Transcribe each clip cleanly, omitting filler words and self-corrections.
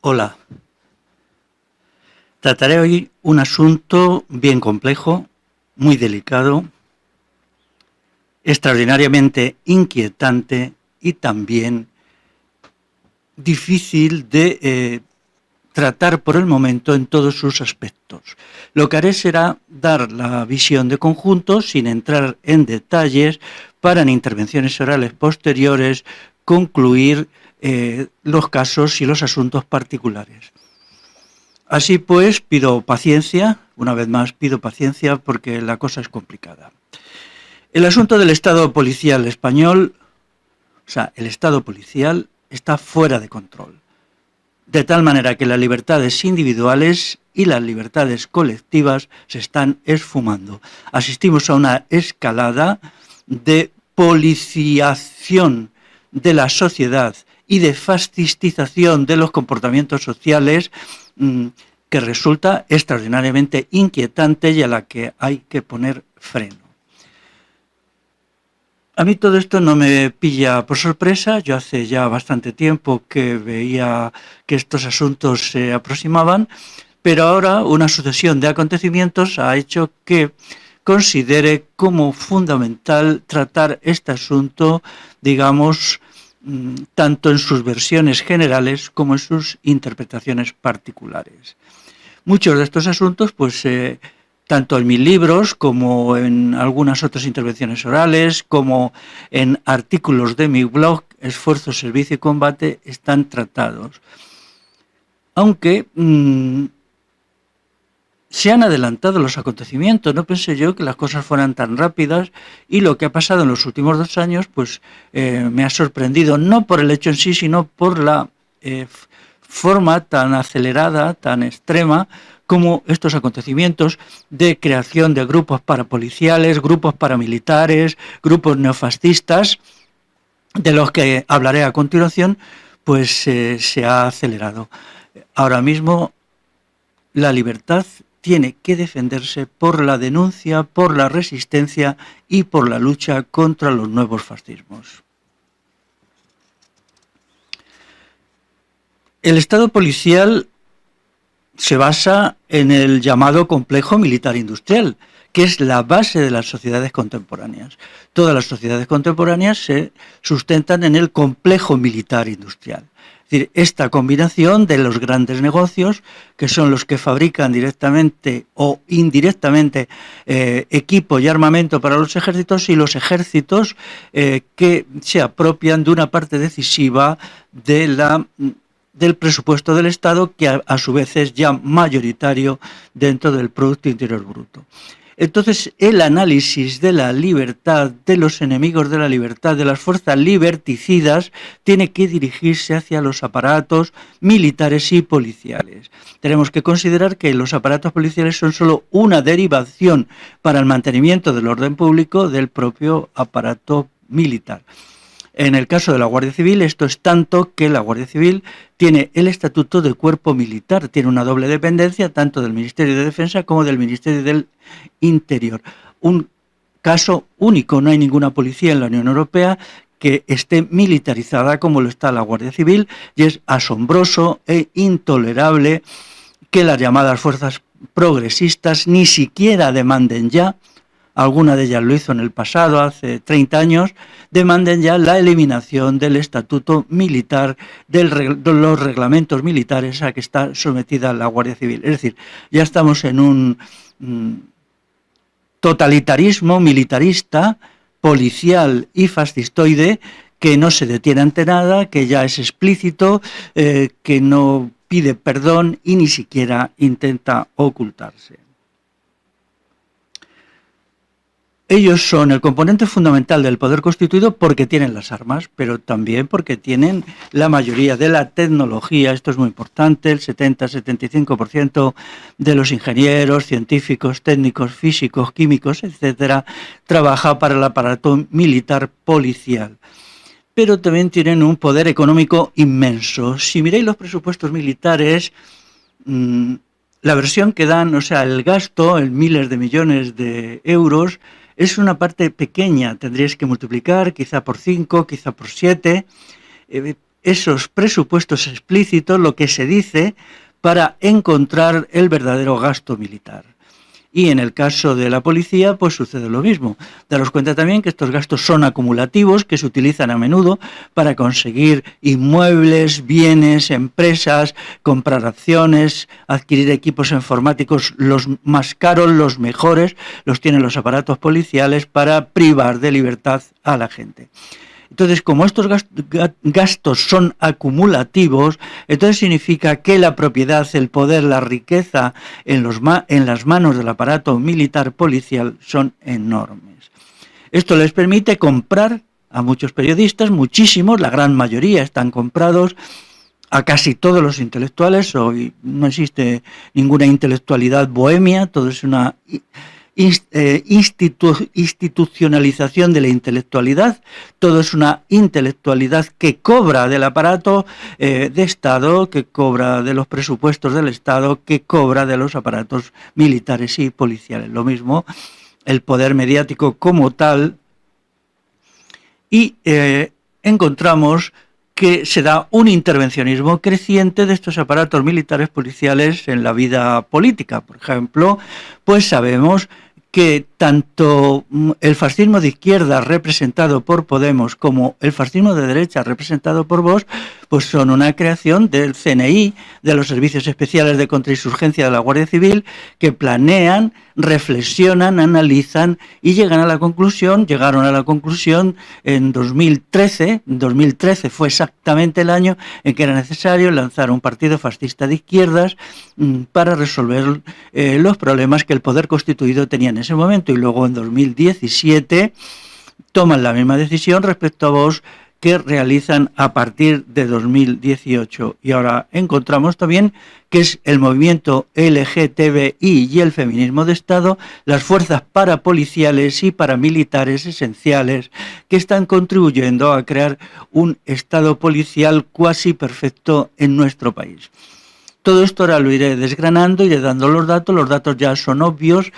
Hola, trataré hoy un asunto bien complejo, muy delicado, extraordinariamente inquietante y también difícil de tratar por el momento en todos sus aspectos. Lo que haré será dar la visión de conjunto sin entrar en detalles para en intervenciones orales posteriores concluir los casos y los asuntos particulares. Así pues, pido paciencia, una vez más pido paciencia porque la cosa es complicada. El asunto del Estado policial español, el Estado policial está fuera de control, de tal manera que las libertades individuales y las libertades colectivas se están esfumando. Asistimos a una escalada de policiación de la sociedad y de fascistización de los comportamientos sociales que resulta extraordinariamente inquietante y a la que hay que poner freno. A mí todo esto no me pilla por sorpresa. Yo hace ya bastante tiempo que veía que estos asuntos se aproximaban, pero ahora una sucesión de acontecimientos ha hecho que considere como fundamental tratar este asunto, digamos, tanto en sus versiones generales como en sus interpretaciones particulares. Muchos de estos asuntos, tanto en mis libros como en algunas otras intervenciones orales, como en artículos de mi blog, Esfuerzo, Servicio y Combate, están tratados. Aunque se han adelantado los acontecimientos, no pensé yo que las cosas fueran tan rápidas, y lo que ha pasado en los últimos 2 años me ha sorprendido, no por el hecho en sí, sino por la forma tan acelerada, tan extrema, como estos acontecimientos de creación de grupos parapoliciales, grupos paramilitares, grupos neofascistas, de los que hablaré a continuación, se ha acelerado. Ahora mismo la libertad tiene que defenderse por la denuncia, por la resistencia y por la lucha contra los nuevos fascismos. El Estado policial se basa en el llamado complejo militar-industrial, que es la base de las sociedades contemporáneas. Todas las sociedades contemporáneas se sustentan en el complejo militar-industrial. Es decir, esta combinación de los grandes negocios, que son los que fabrican directamente o indirectamente equipo y armamento para los ejércitos, y los ejércitos que se apropian de una parte decisiva del presupuesto del Estado, que a su vez es ya mayoritario dentro del Producto Interior Bruto. Entonces, el análisis de la libertad, de los enemigos de la libertad, de las fuerzas liberticidas, tiene que dirigirse hacia los aparatos militares y policiales. Tenemos que considerar que los aparatos policiales son solo una derivación para el mantenimiento del orden público del propio aparato militar. En el caso de la Guardia Civil, esto es tanto que la Guardia Civil tiene el estatuto de cuerpo militar, tiene una doble dependencia tanto del Ministerio de Defensa como del Ministerio del Interior. Un caso único, no hay ninguna policía en la Unión Europea que esté militarizada como lo está la Guardia Civil, y es asombroso e intolerable que las llamadas fuerzas progresistas ni siquiera demanden ya, alguna de ellas lo hizo en el pasado, hace 30 años, demanden ya la eliminación del estatuto militar, de los reglamentos militares a que está sometida la Guardia Civil. Es decir, ya estamos en un totalitarismo militarista, policial y fascistoide, que no se detiene ante nada, que ya es explícito, que no pide perdón y ni siquiera intenta ocultarse. Ellos son el componente fundamental del poder constituido porque tienen las armas, pero también porque tienen la mayoría de la tecnología. Esto es muy importante, el 70-75% de los ingenieros, científicos, técnicos, físicos, químicos, etcétera, trabaja para el aparato militar policial. Pero también tienen un poder económico inmenso. Si miráis los presupuestos militares, la versión que dan, el gasto en miles de millones de euros, es una parte pequeña. Tendríais que multiplicar quizá por 5, quizá por 7, esos presupuestos explícitos, lo que se dice, para encontrar el verdadero gasto militar. Y en el caso de la policía, pues sucede lo mismo. Daros cuenta también que estos gastos son acumulativos, que se utilizan a menudo para conseguir inmuebles, bienes, empresas, comprar acciones, adquirir equipos informáticos los más caros, los mejores, los tienen los aparatos policiales para privar de libertad a la gente. Entonces, como estos gastos son acumulativos, entonces significa que la propiedad, el poder, la riqueza en las manos del aparato militar policial son enormes. Esto les permite comprar a muchos periodistas, muchísimos, la gran mayoría están comprados, a casi todos los intelectuales. Hoy no existe ninguna intelectualidad bohemia, todo es una institucionalización de la intelectualidad, todo es una intelectualidad que cobra del aparato de Estado, que cobra de los presupuestos del Estado, que cobra de los aparatos militares y policiales. Lo mismo el poder mediático como tal, y encontramos que se da un intervencionismo creciente de estos aparatos militares policiales en la vida política. Por ejemplo, pues sabemos que tanto el fascismo de izquierda representado por Podemos como el fascismo de derecha representado por Vox, pues son una creación del CNI, de los Servicios Especiales de Contrainsurgencia de la Guardia Civil, que planean, reflexionan, analizan y llegaron a la conclusión en 2013 fue exactamente el año en que era necesario lanzar un partido fascista de izquierdas para resolver los problemas que el poder constituido tenía en ese momento, y luego en 2017 toman la misma decisión respecto a Vox, que realizan a partir de 2018. Y ahora encontramos también que es el movimiento LGTBI y el feminismo de Estado, las fuerzas parapoliciales y paramilitares esenciales, que están contribuyendo a crear un Estado policial cuasi perfecto en nuestro país. Todo esto ahora lo iré desgranando, iré dando los datos ya son obvios,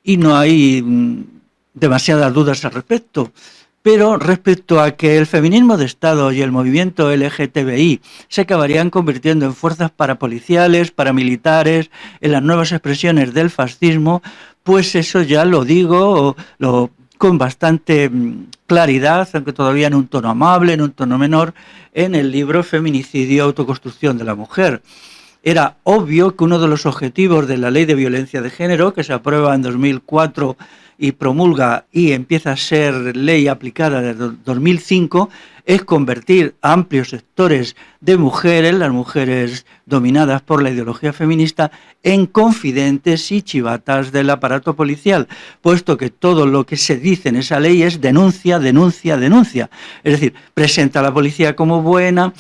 y no hay demasiadas dudas al respecto. Pero respecto a que el feminismo de Estado y el movimiento LGTBI se acabarían convirtiendo en fuerzas parapoliciales, paramilitares, en las nuevas expresiones del fascismo, pues eso ya lo digo con bastante claridad, aunque todavía en un tono amable, en un tono menor, en el libro Feminicidio, Autoconstrucción de la Mujer. Era obvio que uno de los objetivos de la Ley de Violencia de Género, que se aprueba en 2004 y promulga y empieza a ser ley aplicada desde 2005, es convertir a amplios sectores de mujeres, las mujeres dominadas por la ideología feminista, en confidentes y chivatas del aparato policial, puesto que todo lo que se dice en esa ley es denuncia, denuncia, denuncia. Es decir, presenta a la policía como buena,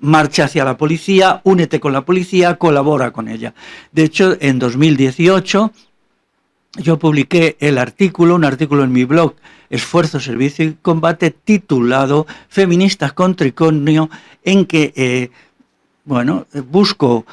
marcha hacia la policía, únete con la policía, colabora con ella. De hecho, en 2018 yo publiqué un artículo en mi blog Esfuerzo, Servicio y Combate, titulado Feministas con Tricornio, en que busco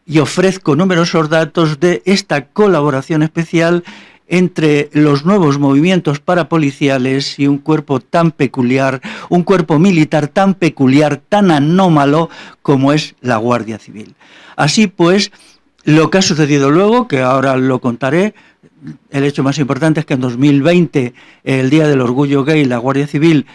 y ofrezco numerosos datos de esta colaboración especial entre los nuevos movimientos parapoliciales y un cuerpo tan peculiar, un cuerpo militar tan peculiar, tan anómalo como es la Guardia Civil. Así pues, lo que ha sucedido luego, que ahora lo contaré, el hecho más importante es que en 2020, el Día del Orgullo Gay, la Guardia Civil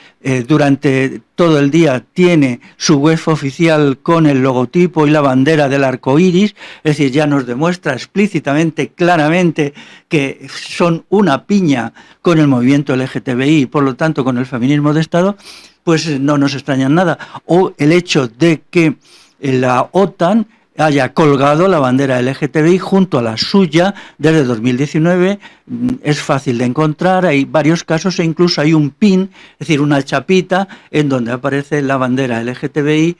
durante todo el día tiene su web oficial con el logotipo y la bandera del arco iris, es decir, ya nos demuestra explícitamente, claramente, que son una piña con el movimiento LGTBI y por lo tanto con el feminismo de Estado, pues no nos extraña nada. O el hecho de que la OTAN haya colgado la bandera LGTBI junto a la suya desde 2019, es fácil de encontrar, hay varios casos e incluso hay un pin, es decir, una chapita en donde aparece la bandera LGTBI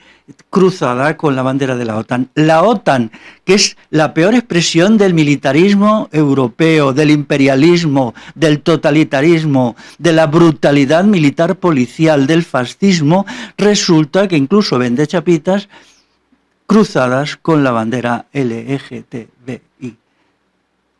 cruzada con la bandera de la OTAN. La OTAN, que es la peor expresión del militarismo europeo, del imperialismo, del totalitarismo, de la brutalidad militar policial, del fascismo, resulta que incluso vende chapitas cruzadas con la bandera LGTBI.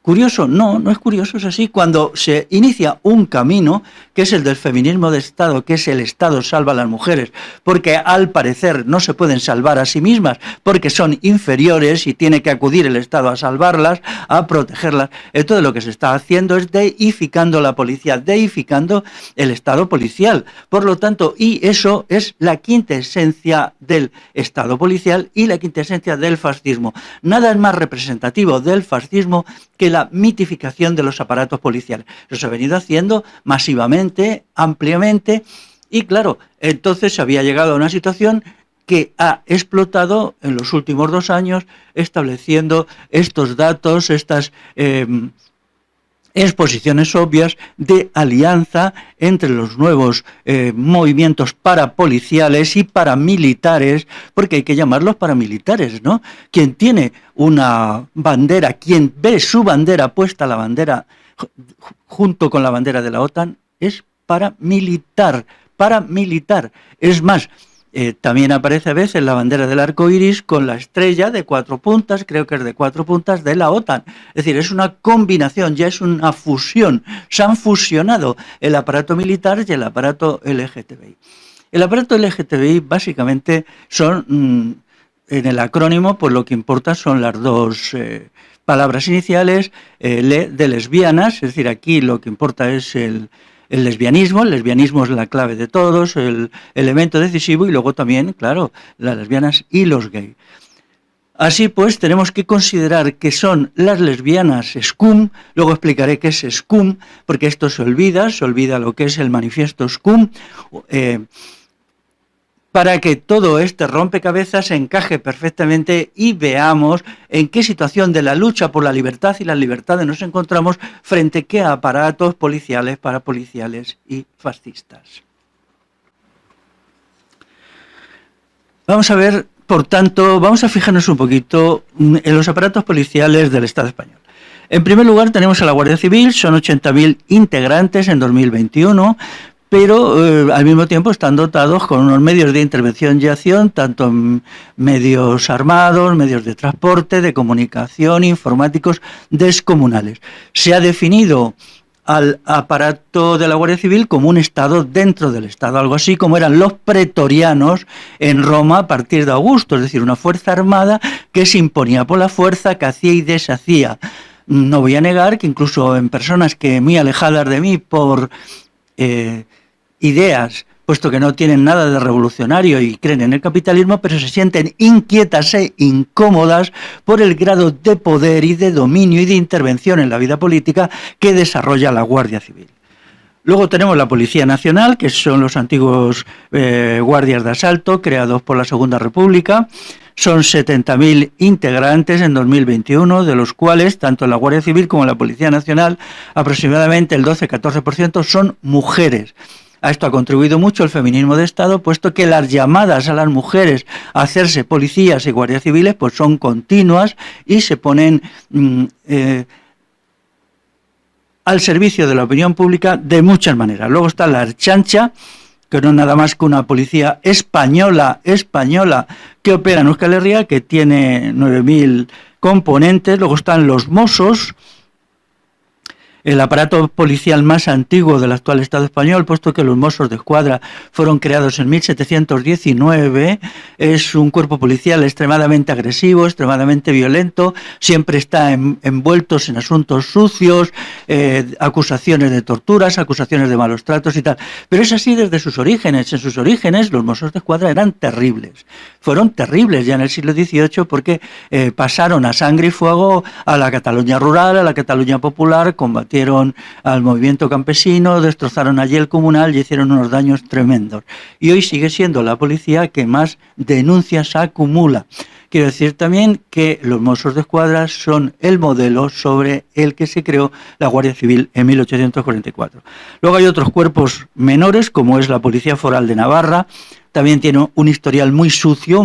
¿Curioso? No, no es curioso, es así. Cuando se inicia un camino, que es el del feminismo de Estado, que es el Estado salva a las mujeres, porque al parecer no se pueden salvar a sí mismas, porque son inferiores y tiene que acudir el Estado a salvarlas, a protegerlas. Entonces lo que se está haciendo es deificando la policía, deificando el Estado policial. Por lo tanto, y eso es la quintesencia del Estado policial y la quintesencia del fascismo. Nada es más representativo del fascismo que la mitificación de los aparatos policiales. Eso se ha venido haciendo masivamente, ampliamente, y claro, entonces se había llegado a una situación que ha explotado en los últimos 2 años, estableciendo estos datos, estas exposiciones obvias de alianza entre los nuevos movimientos parapoliciales y paramilitares, porque hay que llamarlos paramilitares, ¿no? Quien tiene una bandera, quien ve su bandera puesta, la bandera junto con la bandera de la OTAN, es paramilitar, paramilitar. Es más, también aparece a veces la bandera del arco iris con la estrella de 4 puntas, creo que es de 4 puntas, de la OTAN. Es decir, es una combinación, ya es una fusión. Se han fusionado el aparato militar y el aparato LGTBI. El aparato LGTBI básicamente son, en el acrónimo, pues lo que importa son las dos palabras iniciales de lesbianas, es decir, aquí lo que importa es el lesbianismo es la clave de todos, el elemento decisivo, y luego también, claro, las lesbianas y los gays. Así pues, tenemos que considerar que son las lesbianas SCUM, luego explicaré qué es SCUM, porque esto se olvida lo que es el manifiesto SCUM, para que todo este rompecabezas encaje perfectamente y veamos en qué situación de la lucha por la libertad y las libertades nos encontramos frente a qué aparatos policiales, parapoliciales y fascistas. Vamos a ver, por tanto, vamos a fijarnos un poquito en los aparatos policiales del Estado español. En primer lugar tenemos a la Guardia Civil, son 80.000 integrantes en 2021, pero al mismo tiempo están dotados con unos medios de intervención y acción, tanto medios armados, medios de transporte, de comunicación, informáticos, descomunales. Se ha definido al aparato de la Guardia Civil como un Estado dentro del Estado, algo así como eran los pretorianos en Roma a partir de Augusto, es decir, una fuerza armada que se imponía por la fuerza, que hacía y deshacía. No voy a negar que incluso en personas que muy alejadas de mí por ideas, puesto que no tienen nada de revolucionario y creen en el capitalismo, pero se sienten inquietas e incómodas por el grado de poder y de dominio y de intervención en la vida política que desarrolla la Guardia Civil. Luego tenemos la Policía Nacional, que son los antiguos guardias de asalto creados por la Segunda República. Son 70.000 integrantes en 2021, de los cuales, tanto en la Guardia Civil como en la Policía Nacional, aproximadamente el 12-14% son mujeres. A esto ha contribuido mucho el feminismo de Estado, puesto que las llamadas a las mujeres a hacerse policías y guardias civiles pues son continuas y se ponen al servicio de la opinión pública de muchas maneras. Luego está la Ertzaintza, que no es nada más que una policía española que opera en Euskal Herria, que tiene 9.000 componentes. Luego están los Mossos, el aparato policial más antiguo del actual Estado español, puesto que los Mossos de Escuadra fueron creados en 1719, es un cuerpo policial extremadamente agresivo, extremadamente violento, siempre está envueltos en asuntos sucios, acusaciones de torturas, acusaciones de malos tratos y tal. Pero es así desde sus orígenes. En sus orígenes los Mossos de Escuadra eran terribles. Fueron terribles ya en el siglo XVIII porque pasaron a sangre y fuego a la Cataluña rural, a la Cataluña popular, combatieron al movimiento campesino, destrozaron allí el comunal y hicieron unos daños tremendos. Y hoy sigue siendo la policía que más denuncias acumula. Quiero decir también que los Mossos de Escuadra son el modelo sobre el que se creó la Guardia Civil en 1844. Luego hay otros cuerpos menores, como es la Policía Foral de Navarra. También tiene un historial muy sucio,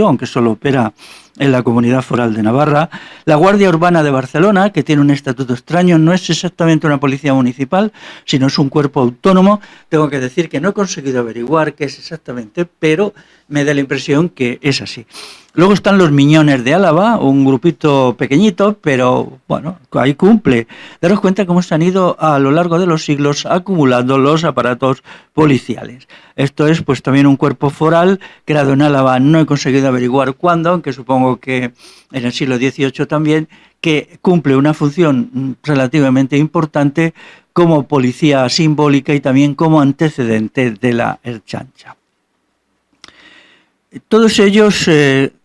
aunque solo opera en la Comunidad Foral de Navarra. La Guardia Urbana de Barcelona, que tiene un estatuto extraño, no es exactamente una policía municipal, sino es un cuerpo autónomo. Tengo que decir que no he conseguido averiguar qué es exactamente, pero me da la impresión que es así. Luego están los Miñones de Álava, un grupito pequeñito, pero bueno, ahí cumple. Daros cuenta cómo se han ido a lo largo de los siglos acumulando los aparatos policiales. Esto es pues también un cuerpo foral creado en Álava, no he conseguido averiguar cuándo, aunque supongo que en el siglo XVIII también, que cumple una función relativamente importante como policía simbólica y también como antecedente de la Ertzaintza. Todos ellos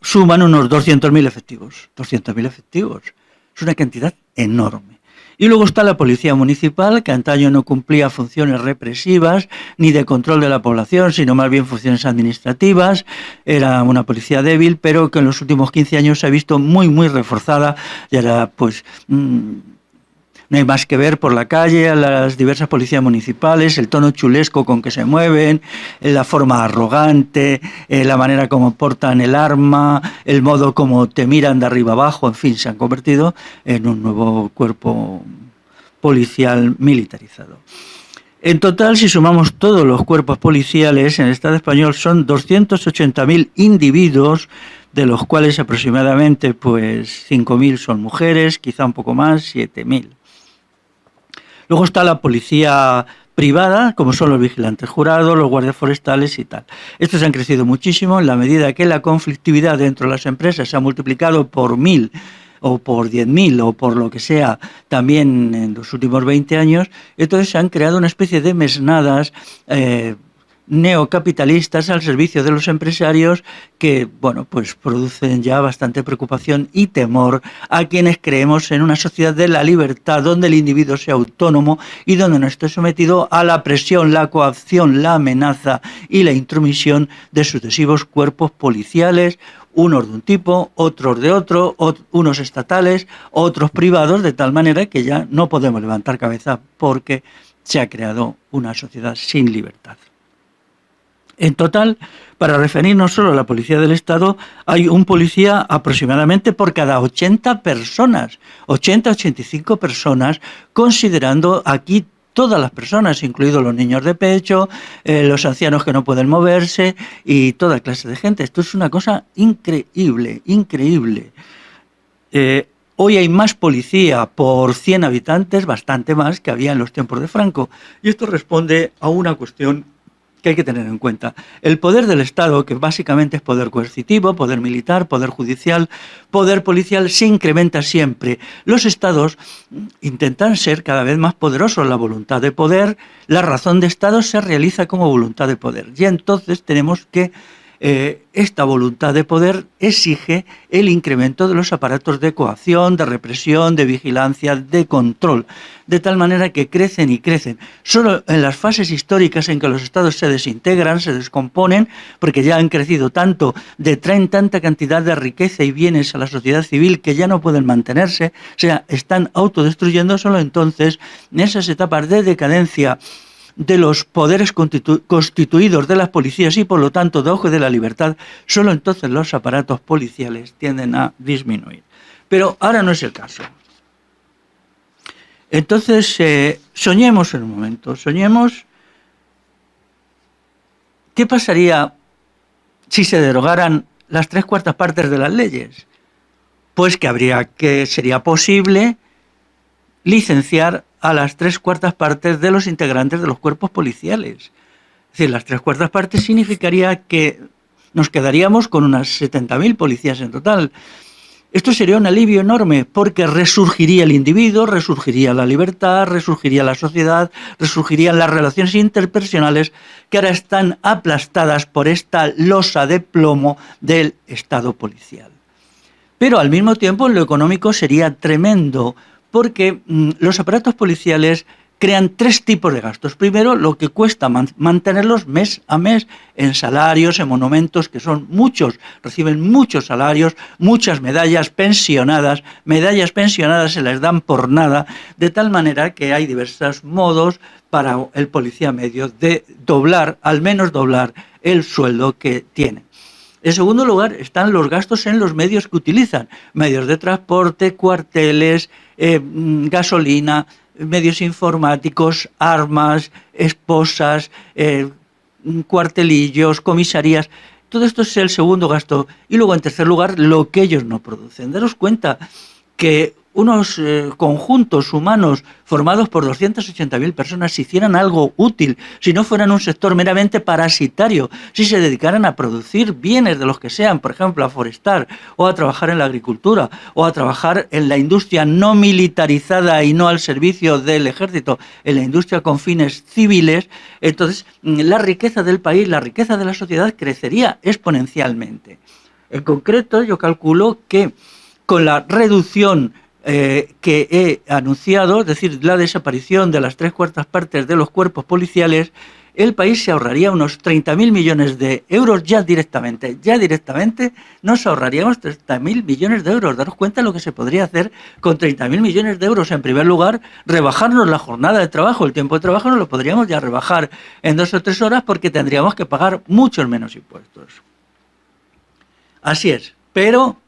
suman unos 200.000 efectivos. 200.000 efectivos. Es una cantidad enorme. Y luego está la policía municipal, que antaño no cumplía funciones represivas ni de control de la población, sino más bien funciones administrativas. Era una policía débil, pero que en los últimos 15 años se ha visto muy, muy reforzada. Y ahora, pues, no hay más que ver por la calle a las diversas policías municipales, el tono chulesco con que se mueven, la forma arrogante, la manera como portan el arma, el modo como te miran de arriba abajo, en fin, se han convertido en un nuevo cuerpo policial militarizado. En total, si sumamos todos los cuerpos policiales en el Estado español, son 280.000 individuos, de los cuales aproximadamente pues 5.000 son mujeres, quizá un poco más, 7.000. Luego está la policía privada, como son los vigilantes jurados, los guardias forestales y tal. Estos han crecido muchísimo en la medida que la conflictividad dentro de las empresas se ha multiplicado por 1.000 o por 10.000 o por lo que sea también en los últimos 20 años. Entonces se han creado una especie de mesnadas neocapitalistas al servicio de los empresarios que, bueno, pues producen ya bastante preocupación y temor a quienes creemos en una sociedad de la libertad donde el individuo sea autónomo y donde no esté sometido a la presión, la coacción, la amenaza y la intromisión de sucesivos cuerpos policiales, unos de un tipo, otros de otro, unos estatales, otros privados, de tal manera que ya no podemos levantar cabeza porque se ha creado una sociedad sin libertad. En total, para referirnos solo a la policía del Estado, hay un policía aproximadamente por cada 80 personas, 80-85 personas, considerando aquí todas las personas, incluidos los niños de pecho, los ancianos que no pueden moverse y toda clase de gente. Esto es una cosa increíble, increíble. Hoy hay más policía por 100 habitantes, bastante más que había en los tiempos de Franco. Y esto responde a una cuestión que hay que tener en cuenta. El poder del Estado, que básicamente es poder coercitivo, poder militar, poder judicial, poder policial, se incrementa siempre. Los Estados intentan ser cada vez más poderosos. La voluntad de poder, la razón de Estado se realiza como voluntad de poder. Y entonces tenemos que esta voluntad de poder exige el incremento de los aparatos de coacción, de represión, de vigilancia, de control, de tal manera que crecen y crecen. Solo en las fases históricas en que los estados se desintegran, se descomponen, porque ya han crecido tanto, traen tanta cantidad de riqueza y bienes a la sociedad civil que ya no pueden mantenerse, o sea, están autodestruyendo. Solo entonces, en esas etapas de decadencia de los poderes constituidos de las policías y por lo tanto de auge de la libertad, solo entonces los aparatos policiales tienden a disminuir. Pero ahora no es el caso. Entonces, soñemos en un momento, soñemos qué pasaría si se derogaran las 3/4 partes de las leyes. Pues que sería posible licenciar a las 3/4 partes de los integrantes de los cuerpos policiales. Es decir, las 3/4 partes significaría que nos quedaríamos con unas 70.000 policías en total. Esto sería un alivio enorme porque resurgiría el individuo, resurgiría la libertad, resurgiría la sociedad, resurgirían las relaciones interpersonales que ahora están aplastadas por esta losa de plomo del Estado policial. Pero al mismo tiempo en lo económico sería tremendo, porque los aparatos policiales crean 3 tipos de gastos. Primero, lo que cuesta mantenerlos mes a mes en salarios, en monumentos, que son muchos, reciben muchos salarios, muchas medallas pensionadas se les dan por nada, de tal manera que hay diversos modos para el policía medio de al menos doblar el sueldo que tiene. En segundo lugar, están los gastos en los medios que utilizan, medios de transporte, cuarteles, gasolina, medios informáticos, armas, esposas, cuartelillos, comisarías. Todo esto es el segundo gasto. Y luego, en tercer lugar, lo que ellos no producen. Daros cuenta que unos conjuntos humanos formados por 280.000 personas, si hicieran algo útil, si no fueran un sector meramente parasitario, si se dedicaran a producir bienes de los que sean, por ejemplo, a forestar, o a trabajar en la agricultura, o a trabajar en la industria no militarizada y no al servicio del ejército, en la industria con fines civiles, entonces la riqueza del país, la riqueza de la sociedad crecería exponencialmente. En concreto, yo calculo que con la reducción que he anunciado, es decir, la desaparición de las 3/4 partes de los cuerpos policiales, el país se ahorraría unos 30.000 millones de euros ya directamente. Ya directamente nos ahorraríamos 30.000 millones de euros. Daros cuenta de lo que se podría hacer con 30.000 millones de euros. En primer lugar, rebajarnos la jornada de trabajo. El tiempo de trabajo nos lo podríamos ya rebajar en 2 o 3 horas porque tendríamos que pagar muchos menos impuestos. Así es, pero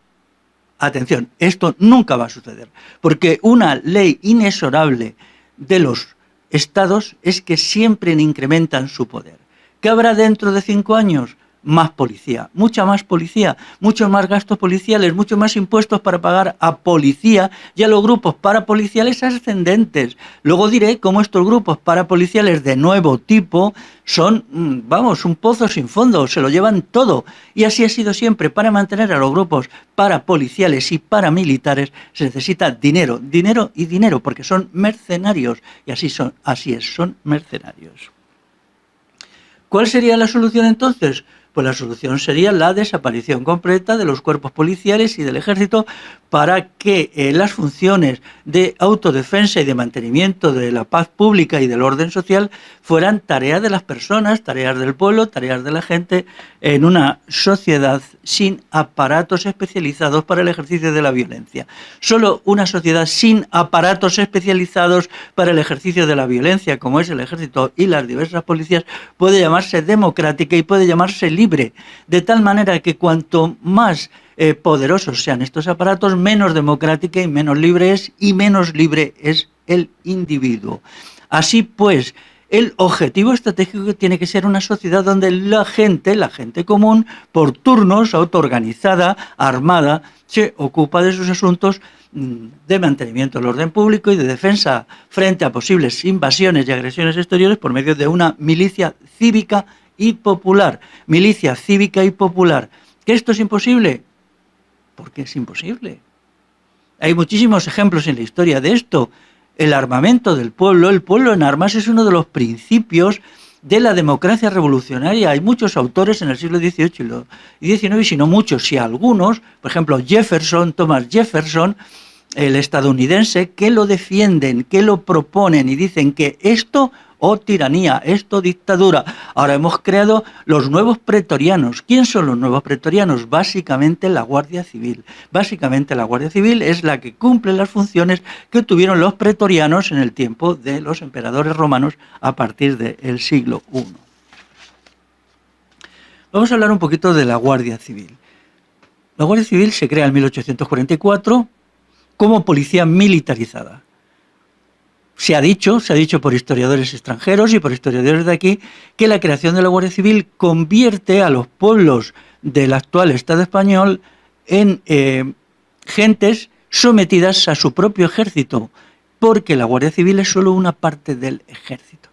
atención, esto nunca va a suceder, porque una ley inexorable de los estados es que siempre incrementan su poder. ¿Qué habrá dentro de 5 años? Más policía, mucha más policía, muchos más gastos policiales, muchos más impuestos para pagar a policía y a los grupos parapoliciales ascendentes. Luego diré cómo estos grupos parapoliciales de nuevo tipo son, vamos, un pozo sin fondo, se lo llevan todo. Y así ha sido siempre. Para mantener a los grupos parapoliciales y paramilitares se necesita dinero, dinero y dinero, porque son mercenarios. Y así es, son mercenarios. ¿Cuál sería la solución entonces? Pues la solución sería la desaparición completa de los cuerpos policiales y del ejército para que las funciones de autodefensa y de mantenimiento de la paz pública y del orden social fueran tareas de las personas, tareas del pueblo, tareas de la gente, en una sociedad sin aparatos especializados para el ejercicio de la violencia. Solo una sociedad sin aparatos especializados para el ejercicio de la violencia, como es el ejército y las diversas policías, puede llamarse democrática y puede llamarse libre, de tal manera que cuanto más poderosos sean estos aparatos, menos democrática y menos libre es, y menos libre es el individuo. Así pues, el objetivo estratégico tiene que ser una sociedad donde la gente común, por turnos, autoorganizada, armada, se ocupa de sus asuntos de mantenimiento del orden público y de defensa frente a posibles invasiones y agresiones exteriores por medio de una milicia cívica y popular. Milicia cívica y popular. ¿Que esto es imposible? Porque es imposible. Hay muchísimos ejemplos en la historia de esto. El armamento del pueblo, el pueblo en armas, es uno de los principios de la democracia revolucionaria. Hay muchos autores en el siglo XVIII y XIX, si no muchos, si algunos, por ejemplo Thomas Jefferson, el estadounidense, que lo defienden, que lo proponen y dicen que esto tiranía, esto dictadura. Ahora hemos creado los nuevos pretorianos. ¿Quién son los nuevos pretorianos? Básicamente la Guardia Civil. Básicamente la Guardia Civil es la que cumple las funciones que tuvieron los pretorianos en el tiempo de los emperadores romanos a partir del siglo I. Vamos a hablar un poquito de la Guardia Civil. La Guardia Civil se crea en 1844 como policía militarizada. Se ha dicho por historiadores extranjeros y por historiadores de aquí, que la creación de la Guardia Civil convierte a los pueblos del actual Estado español en gentes sometidas a su propio ejército, porque la Guardia Civil es solo una parte del ejército.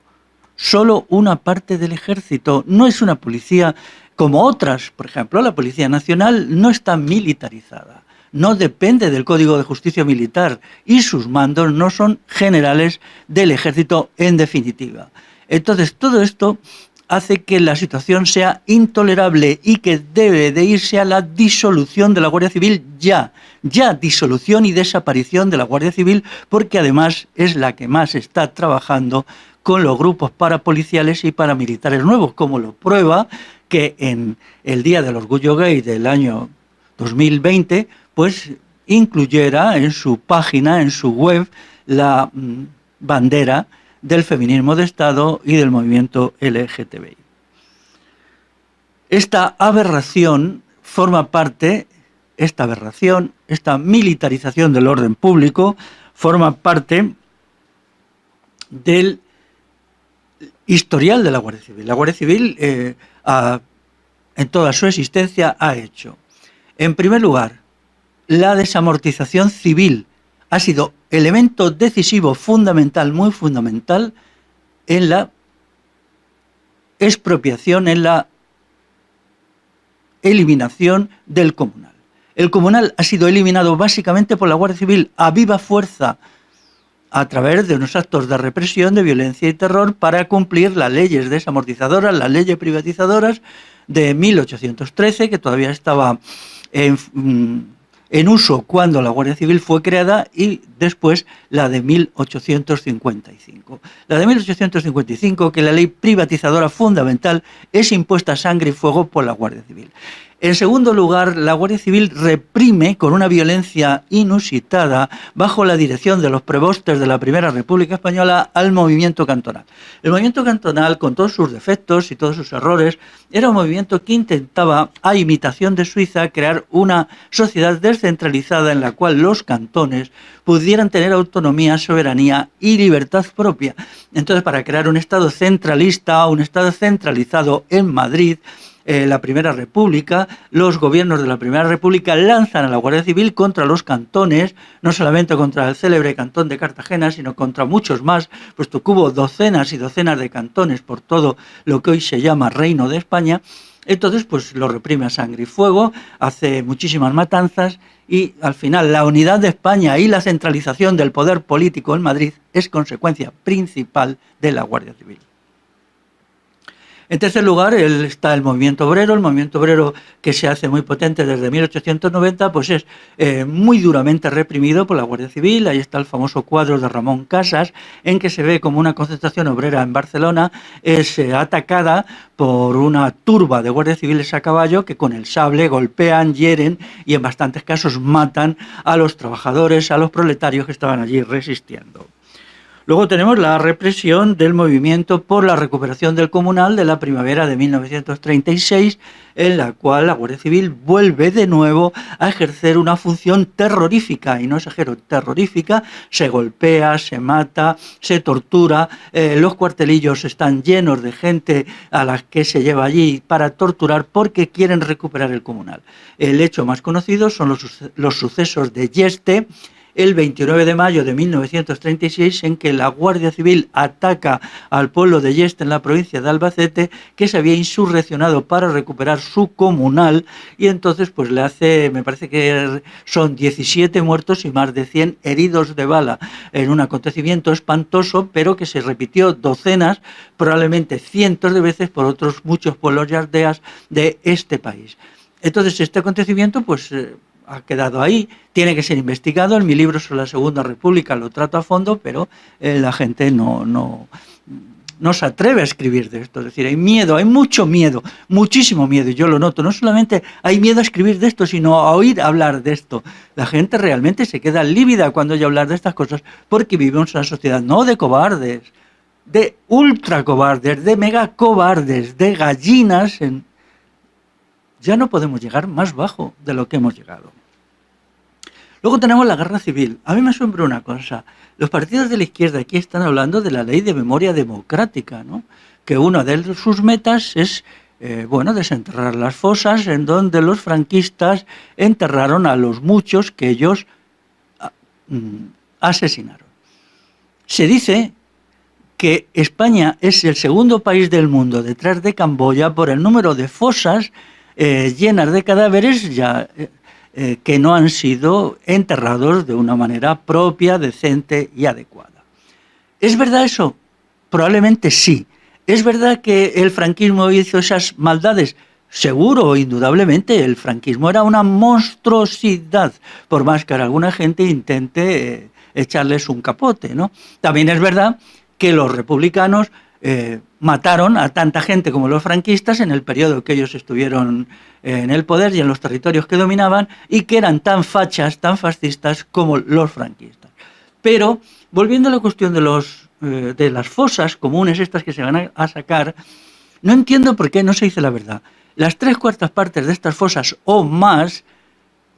Solo una parte del ejército, no es una policía como otras. Por ejemplo, la Policía Nacional no está militarizada. No depende del Código de Justicia Militar y sus mandos no son generales del ejército en definitiva. Entonces, todo esto hace que la situación sea intolerable y que debe de irse a la disolución de la Guardia Civil ya disolución y desaparición de la Guardia Civil, porque además es la que más está trabajando con los grupos parapoliciales y paramilitares nuevos, como lo prueba que en el Día del Orgullo Gay del año 2020, pues incluyera en su página, en su web, la bandera del feminismo de Estado y del movimiento LGTBI. Esta aberración forma parte, esta militarización del orden público, forma parte del historial de la Guardia Civil. La Guardia Civil ha en toda su existencia ha hecho. En primer lugar, la desamortización civil ha sido elemento decisivo, fundamental, muy fundamental, en la expropiación, en la eliminación del comunal. El comunal ha sido eliminado básicamente por la Guardia Civil a viva fuerza, a través de unos actos de represión, de violencia y terror para cumplir las leyes desamortizadoras, las leyes privatizadoras de 1813, que todavía estaba en uso cuando la Guardia Civil fue creada, y después la de 1855. La de 1855, que la ley privatizadora fundamental, es impuesta a sangre y fuego por la Guardia Civil. En segundo lugar, la Guardia Civil reprime con una violencia inusitada, bajo la dirección de los prebostes de la Primera República Española, al movimiento cantonal. El movimiento cantonal, con todos sus defectos y todos sus errores, era un movimiento que intentaba, a imitación de Suiza, crear una sociedad descentralizada en la cual los cantones pudieran tener autonomía, soberanía y libertad propia. Entonces, para crear un Estado centralista, un Estado centralizado en Madrid, la Primera República, los gobiernos de la Primera República lanzan a la Guardia Civil contra los cantones, no solamente contra el célebre cantón de Cartagena, sino contra muchos más, puesto que hubo docenas y docenas de cantones por todo lo que hoy se llama Reino de España. Entonces, pues lo reprime a sangre y fuego, hace muchísimas matanzas, y al final la unidad de España y la centralización del poder político en Madrid es consecuencia principal de la Guardia Civil. En tercer lugar está el movimiento obrero, que se hace muy potente desde 1890, pues es muy duramente reprimido por la Guardia Civil. Ahí está el famoso cuadro de Ramón Casas, en que se ve como una concentración obrera en Barcelona es atacada por una turba de guardias civiles a caballo que con el sable golpean, hieren y en bastantes casos matan a los trabajadores, a los proletarios que estaban allí resistiendo. Luego tenemos la represión del movimiento por la recuperación del comunal de la primavera de 1936, en la cual la Guardia Civil vuelve de nuevo a ejercer una función terrorífica, y no exagero, terrorífica. Se golpea, se mata, se tortura, los cuartelillos están llenos de gente a la que se lleva allí para torturar porque quieren recuperar el comunal. El hecho más conocido son los sucesos de Yeste, el 29 de mayo de 1936, en que la Guardia Civil ataca al pueblo de Yeste en la provincia de Albacete, que se había insurreccionado para recuperar su comunal, y entonces pues le hace, me parece que son 17 muertos y más de 100 heridos de bala, en un acontecimiento espantoso, pero que se repitió docenas, probablemente cientos de veces, por otros muchos pueblos y aldeas de este país. Entonces este acontecimiento pues ha quedado ahí, tiene que ser investigado. En mi libro sobre la Segunda República lo trato a fondo, pero la gente no se atreve a escribir de esto. Es decir, hay miedo, hay mucho miedo, muchísimo miedo, y yo lo noto. No solamente hay miedo a escribir de esto, sino a oír hablar de esto. La gente realmente se queda lívida cuando oye hablar de estas cosas, porque vivimos en una sociedad no de cobardes, de ultra cobardes, de mega cobardes, de gallinas. Ya no podemos llegar más bajo de lo que hemos llegado. Luego tenemos la guerra civil. A mí me asombra una cosa. Los partidos de la izquierda aquí están hablando de la ley de memoria democrática, ¿no? Que una de sus metas es desenterrar las fosas en donde los franquistas enterraron a los muchos que ellos asesinaron. Se dice que España es el segundo país del mundo, detrás de Camboya, por el número de fosas llenas de cadáveres que no han sido enterrados de una manera propia, decente y adecuada. ¿Es verdad eso? Probablemente sí. ¿Es verdad que el franquismo hizo esas maldades? Seguro, indudablemente. El franquismo era una monstruosidad, por más que alguna gente intente echarles un capote, ¿no? También es verdad que los republicanos mataron a tanta gente como los franquistas en el periodo que ellos estuvieron en el poder y en los territorios que dominaban, y que eran tan fachas, tan fascistas como los franquistas. Pero, volviendo a la cuestión de las fosas comunes estas que se van a sacar, no entiendo por qué no se dice la verdad. Las 3/4 partes de estas fosas o más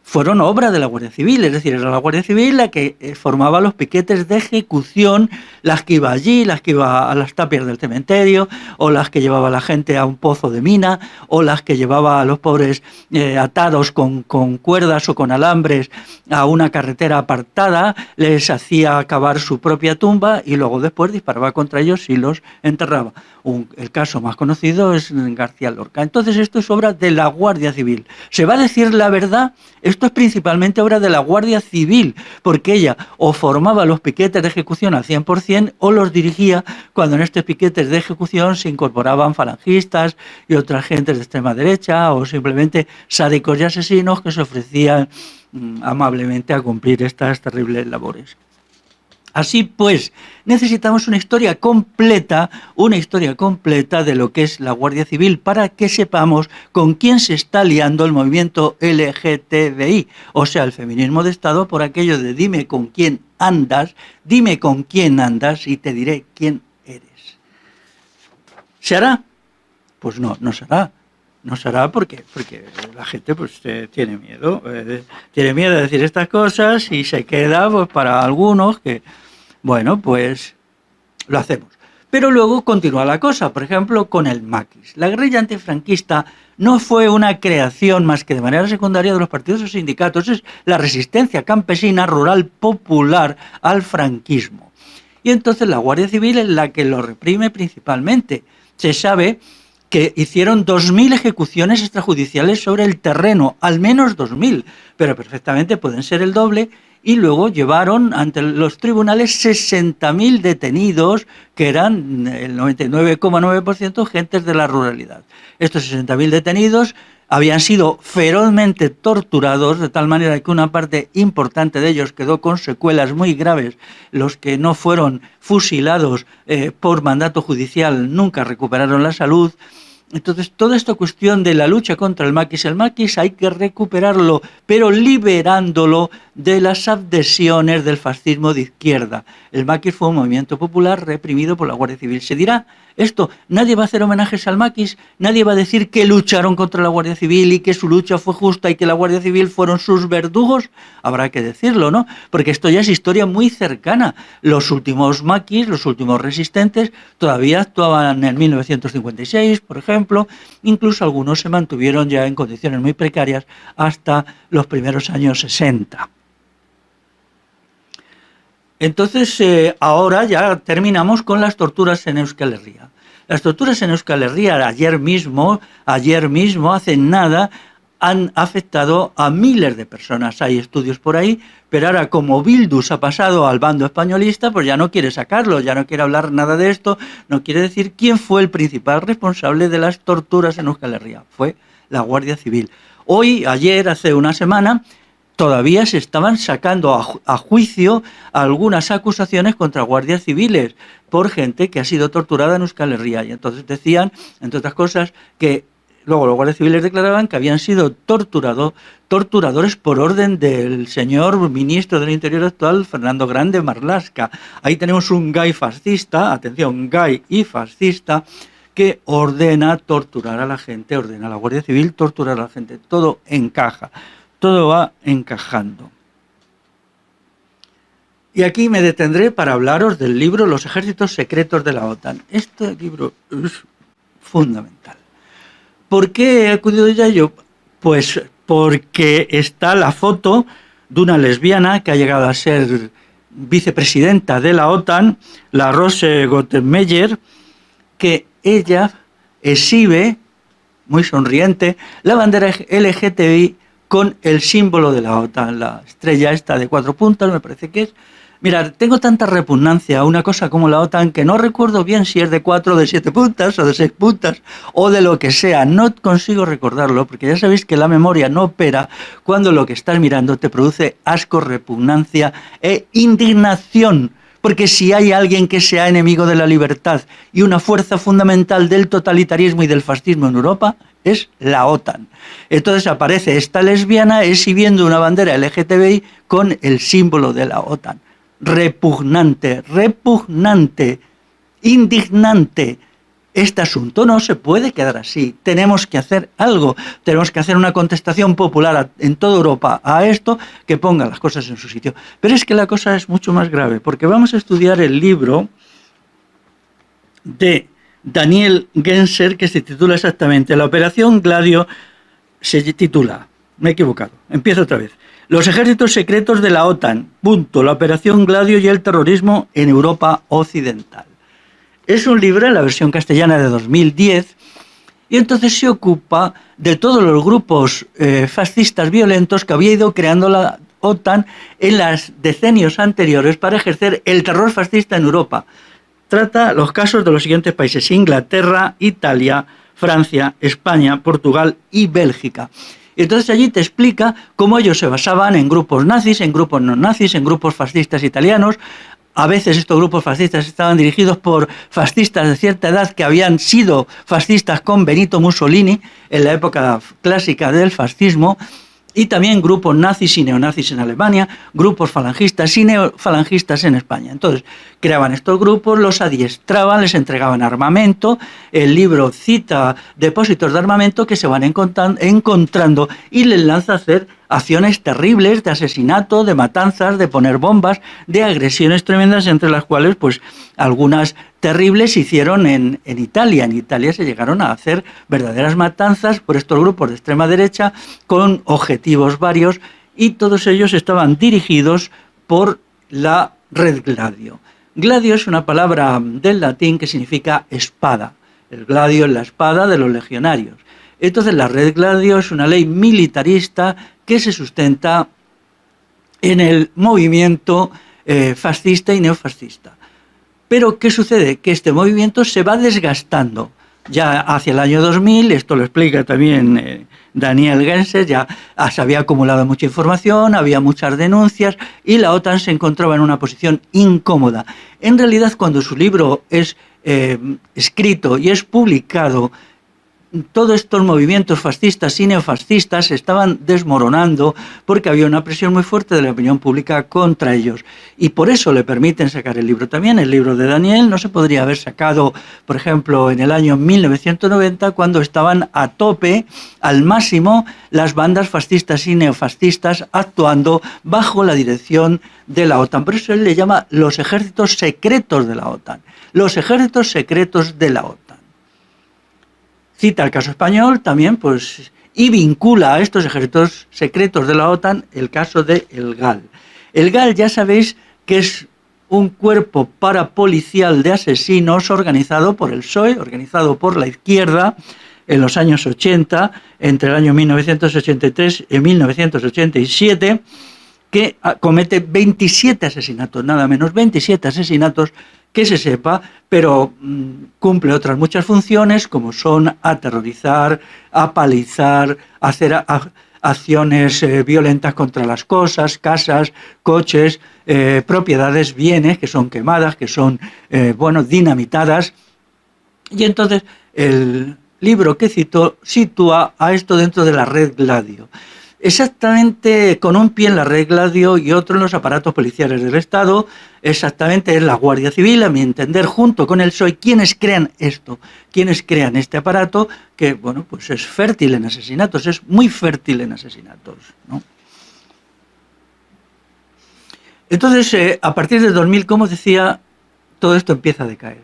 fueron obra de la Guardia Civil, es decir, era la Guardia Civil la que formaba los piquetes de ejecución, las que iba allí, las que iba a las tapias del cementerio, o las que llevaba a la gente a un pozo de mina, o las que llevaba a los pobres atados con cuerdas o con alambres a una carretera apartada, les hacía cavar su propia tumba y luego después disparaba contra ellos y los enterraba. El caso más conocido es García Lorca. Entonces esto es obra de la Guardia Civil. ¿Se va a decir la verdad? Esto es principalmente obra de la Guardia Civil, porque ella o formaba los piquetes de ejecución al 100% o los dirigía cuando en estos piquetes de ejecución se incorporaban falangistas y otras gentes de extrema derecha o simplemente sádicos y asesinos que se ofrecían amablemente a cumplir estas terribles labores. Así pues, necesitamos una historia completa de lo que es la Guardia Civil para que sepamos con quién se está liando el movimiento LGTBI, o sea, el feminismo de Estado, por aquello de dime con quién andas y te diré quién eres. ¿Se hará? Pues no se hará. No se hará porque la gente pues tiene miedo de decir estas cosas y se queda pues para algunos que, bueno, pues lo hacemos. Pero luego continúa la cosa, por ejemplo, con el maquis. La guerrilla antifranquista no fue una creación más que de manera secundaria de los partidos o sindicatos, es la resistencia campesina, rural, popular al franquismo. Y entonces la Guardia Civil es la que lo reprime principalmente. Se sabe que hicieron 2.000 ejecuciones extrajudiciales sobre el terreno, al menos 2.000, pero perfectamente pueden ser el doble, y luego llevaron ante los tribunales 60.000 detenidos, que eran el 99,9% gentes de la ruralidad. Estos 60.000 detenidos habían sido ferozmente torturados, de tal manera que una parte importante de ellos quedó con secuelas muy graves. Los que no fueron fusilados por mandato judicial nunca recuperaron la salud. Entonces, toda esta cuestión de la lucha contra el maquis hay que recuperarlo, pero liberándolo de las adhesiones del fascismo de izquierda. El maquis fue un movimiento popular reprimido por la Guardia Civil. Se dirá esto, nadie va a hacer homenajes al maquis, nadie va a decir que lucharon contra la Guardia Civil y que su lucha fue justa y que la Guardia Civil fueron sus verdugos. Habrá que decirlo, ¿no? Porque esto ya es historia muy cercana. Los últimos maquis, los últimos resistentes, todavía actuaban en 1956, por ejemplo. Incluso algunos se mantuvieron ya en condiciones muy precarias hasta los primeros años 60. Entonces, ahora ya terminamos con las torturas en Euskal Herria. Las torturas en Euskal Herria ayer mismo, hace nada, han afectado a miles de personas. Hay estudios por ahí, pero ahora como Bildu se ha pasado al bando españolista, pues ya no quiere sacarlo, ya no quiere hablar nada de esto, no quiere decir quién fue el principal responsable de las torturas en Euskal Herria. Fue la Guardia Civil. Hoy, ayer, hace una semana, todavía se estaban sacando a juicio algunas acusaciones contra guardias civiles por gente que ha sido torturada en Euskal Herria. Y entonces decían, entre otras cosas, que luego los guardias civiles declaraban que habían sido torturadores por orden del señor ministro del Interior actual, Fernando Grande Marlaska. Ahí tenemos un gay fascista, atención, gay y fascista, que ordena torturar a la gente, ordena a la Guardia Civil torturar a la gente. Todo encaja. Todo va encajando. Y aquí me detendré para hablaros del libro Los ejércitos secretos de la OTAN. Este libro es fundamental. ¿Por qué he acudido ya yo? Pues porque está la foto de una lesbiana que ha llegado a ser vicepresidenta de la OTAN, la Rose Gottemeyer, que ella exhibe, muy sonriente, la bandera LGTBI con el símbolo de la OTAN, la estrella esta de 4 puntas, me parece que es. Mirad, tengo tanta repugnancia a una cosa como la OTAN que no recuerdo bien si es de 4 o de 7 puntas o de 6 puntas o de lo que sea. No consigo recordarlo porque ya sabéis que la memoria no opera cuando lo que estás mirando te produce asco, repugnancia e indignación. Porque si hay alguien que sea enemigo de la libertad y una fuerza fundamental del totalitarismo y del fascismo en Europa, es la OTAN. Entonces aparece esta lesbiana exhibiendo una bandera LGTBI con el símbolo de la OTAN. Repugnante, indignante. este asunto no se puede quedar así. Tenemos que hacer algo. Tenemos que hacer una contestación popular en toda Europa a esto que ponga las cosas en su sitio. Pero es que la cosa es mucho más grave, porque vamos a estudiar el libro de Daniel Genser, que se titula exactamente La Operación Gladio, se titula, me he equivocado, empiezo otra vez. Los ejércitos secretos de la OTAN, punto, la Operación Gladio y el terrorismo en Europa Occidental. Es un libro en la versión castellana de 2010 y entonces se ocupa de todos los grupos fascistas violentos que había ido creando la OTAN en los decenios anteriores para ejercer el terror fascista en Europa. Trata los casos de los siguientes países: Inglaterra, Italia, Francia, España, Portugal y Bélgica. Y entonces allí te explica cómo ellos se basaban en grupos nazis, en grupos no nazis, en grupos fascistas italianos. A veces estos grupos fascistas estaban dirigidos por fascistas de cierta edad que habían sido fascistas con Benito Mussolini en la época clásica del fascismo, y también grupos nazis y neonazis en Alemania, grupos falangistas y neofalangistas en España. Entonces, creaban estos grupos, los adiestraban, les entregaban armamento. El libro cita depósitos de armamento que se van encontrando y les lanza a hacer acciones terribles de asesinato, de matanzas, de poner bombas, de agresiones tremendas, entre las cuales pues algunas terribles se hicieron en Italia. En Italia se llegaron a hacer verdaderas matanzas por estos grupos de extrema derecha con objetivos varios, y todos ellos estaban dirigidos por la Red Gladio. Gladio es una palabra del latín que significa espada. El gladio es la espada de los legionarios. Entonces la Red Gladio es una ley militarista que se sustenta en el movimiento fascista y neofascista. Pero ¿qué sucede? Que este movimiento se va desgastando. Ya hacia el año 2000, esto lo explica también Daniel Genser, ya se había acumulado mucha información, había muchas denuncias y la OTAN se encontraba en una posición incómoda. En realidad, cuando su libro es escrito y es publicado, todos estos movimientos fascistas y neofascistas se estaban desmoronando porque había una presión muy fuerte de la opinión pública contra ellos. Y por eso le permiten sacar el libro también. El libro de Daniel no se podría haber sacado, por ejemplo, en el año 1990, cuando estaban a tope, al máximo, las bandas fascistas y neofascistas actuando bajo la dirección de la OTAN. Por eso él le llama los ejércitos secretos de la OTAN. Los ejércitos secretos de la OTAN. Cita el caso español también, pues, y vincula a estos ejércitos secretos de la OTAN el caso de el GAL. El GAL, ya sabéis que es un cuerpo parapolicial de asesinos organizado por el PSOE, organizado por la izquierda en los años 80, entre el año 1983 y 1987, que comete 27 asesinatos, nada menos 27 asesinatos que se sepa, pero cumple otras muchas funciones, como son aterrorizar, apalizar, hacer acciones violentas contra las cosas, casas, coches, propiedades, bienes que son quemadas, que son dinamitadas. Y entonces el libro que citó sitúa a esto dentro de la Red Gladio. Exactamente con un pie en la Red Gladio y otro en los aparatos policiales del Estado. Exactamente es la Guardia Civil, a mi entender, junto con el PSOE, quienes crean esto, quienes crean este aparato que, bueno, pues es fértil en asesinatos, es muy fértil en asesinatos, ¿no? Entonces, a partir del 2000, como decía, todo esto empieza a decaer.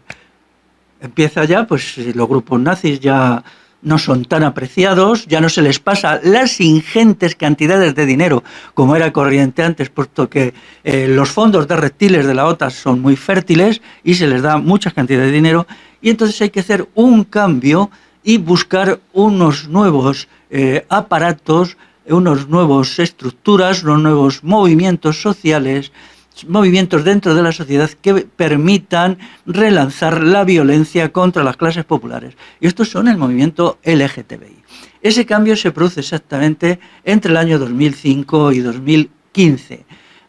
Empieza ya, pues los grupos nazis ya no son tan apreciados, ya no se les pasa las ingentes cantidades de dinero como era corriente antes, puesto que los fondos de reptiles de la OTAN son muy fértiles y se les da muchas cantidades de dinero, y entonces hay que hacer un cambio y buscar unos nuevos aparatos, unos nuevos estructuras, unos nuevos movimientos sociales, movimientos dentro de la sociedad que permitan relanzar la violencia contra las clases populares. Y estos son el movimiento LGTBI. Ese cambio se produce exactamente entre el año 2005 y 2015.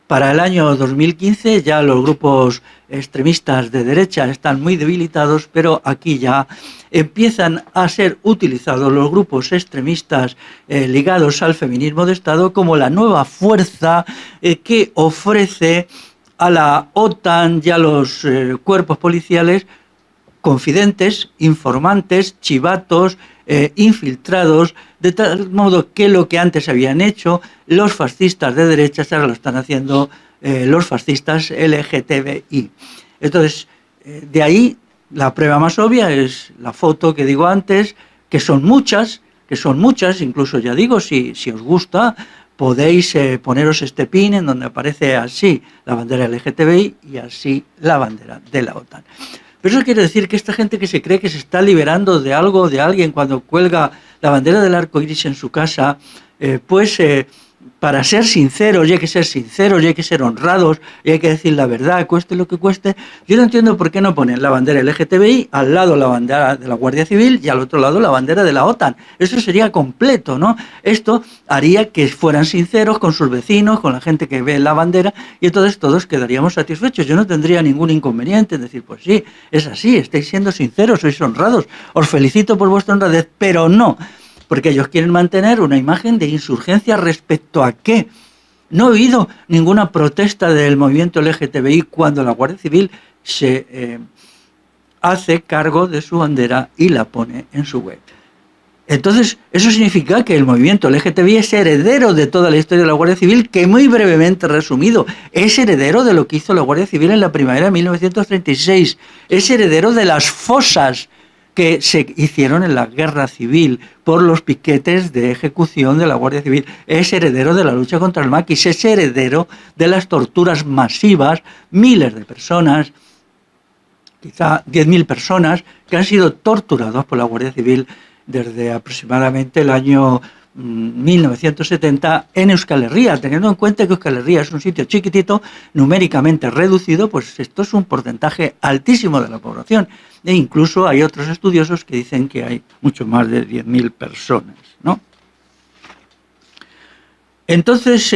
Para el año 2015 ya los grupos extremistas de derecha están muy debilitados, pero aquí ya empiezan a ser utilizados los grupos extremistas ligados al feminismo de Estado como la nueva fuerza que ofrece a la OTAN y a los cuerpos policiales confidentes, informantes, chivatos, infiltrados, de tal modo que lo que antes habían hecho los fascistas de derechas ahora lo están haciendo los fascistas LGTBI. Entonces, de ahí la prueba más obvia es la foto que digo antes, que son muchas, incluso ya digo, si os gusta, podéis poneros este pin en donde aparece así la bandera LGTBI y así la bandera de la OTAN. Pero eso quiere decir que esta gente que se cree que se está liberando de algo o de alguien cuando cuelga la bandera del arco iris en su casa, para ser sinceros, y hay que ser sinceros, y hay que ser honrados, y hay que decir la verdad, cueste lo que cueste, yo no entiendo por qué no ponen la bandera LGTBI, al lado la bandera de la Guardia Civil y al otro lado la bandera de la OTAN. Eso sería completo, ¿no? Esto haría que fueran sinceros con sus vecinos, con la gente que ve la bandera, y entonces todos quedaríamos satisfechos. Yo no tendría ningún inconveniente en decir, pues sí, es así, estáis siendo sinceros, sois honrados, os felicito por vuestra honradez, pero no. Porque ellos quieren mantener una imagen de insurgencia respecto a qué. No he oído ninguna protesta del movimiento LGTBI cuando la Guardia Civil se hace cargo de su bandera y la pone en su web. Entonces, eso significa que el movimiento LGTBI es heredero de toda la historia de la Guardia Civil, que muy brevemente resumido, es heredero de lo que hizo la Guardia Civil en la primavera de 1936, es heredero de las fosas que se hicieron en la guerra civil por los piquetes de ejecución de la Guardia Civil, es heredero de la lucha contra el maquis, es heredero de las torturas masivas, miles de personas, quizá 10.000 personas, que han sido torturados por la Guardia Civil desde aproximadamente el año 1970 en Euskal Herria. Teniendo en cuenta que Euskal Herria es un sitio chiquitito, numéricamente reducido, pues esto es un porcentaje altísimo de la población. E incluso hay otros estudiosos que dicen que hay mucho más de 10.000 personas, ¿no? Entonces,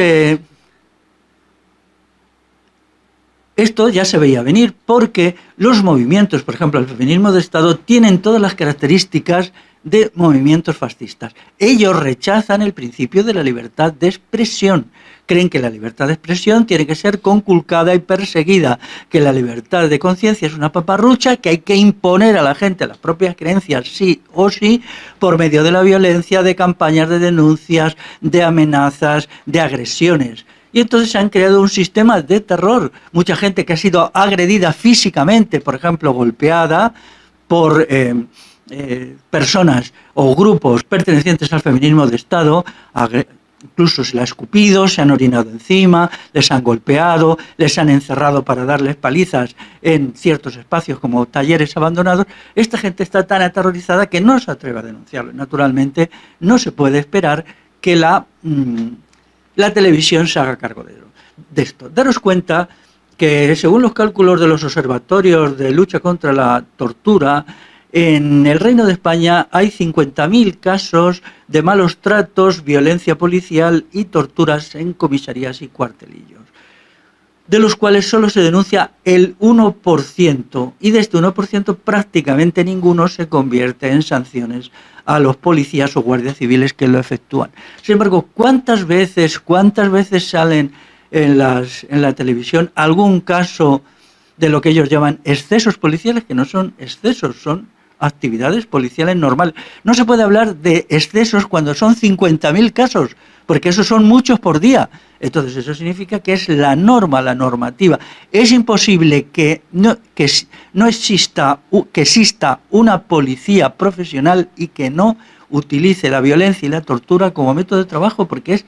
esto ya se veía venir porque los movimientos, por ejemplo, el feminismo de Estado, tienen todas las características de movimientos fascistas. Ellos rechazan el principio de la libertad de expresión. Creen que la libertad de expresión tiene que ser conculcada y perseguida, que la libertad de conciencia es una paparrucha, que hay que imponer a la gente las propias creencias sí o sí, por medio de la violencia, de campañas de denuncias, de amenazas, de agresiones. Y entonces se han creado un sistema de terror. Mucha gente que ha sido agredida físicamente, por ejemplo, golpeada por personas o grupos pertenecientes al feminismo de Estado, incluso se le ha escupido, se han orinado encima, les han golpeado, les han encerrado para darles palizas en ciertos espacios como talleres abandonados. Esta gente está tan aterrorizada que no se atreve a denunciarlo. Naturalmente, no se puede esperar que la televisión se haga cargo de esto. Daros cuenta que, según los cálculos de los observatorios de lucha contra la tortura, en el Reino de España hay 50.000 casos de malos tratos, violencia policial y torturas en comisarías y cuartelillos, de los cuales solo se denuncia el 1%, y de este 1% prácticamente ninguno se convierte en sanciones a los policías o guardias civiles que lo efectúan. Sin embargo, ¿cuántas veces salen en la televisión algún caso de lo que ellos llaman excesos policiales, que no son excesos, son actividades policiales normales? No se puede hablar de excesos cuando son 50.000 casos, porque esos son muchos por día. Entonces eso significa que es la norma, la normativa. Es imposible que exista una policía profesional y que no utilice la violencia y la tortura como método de trabajo, porque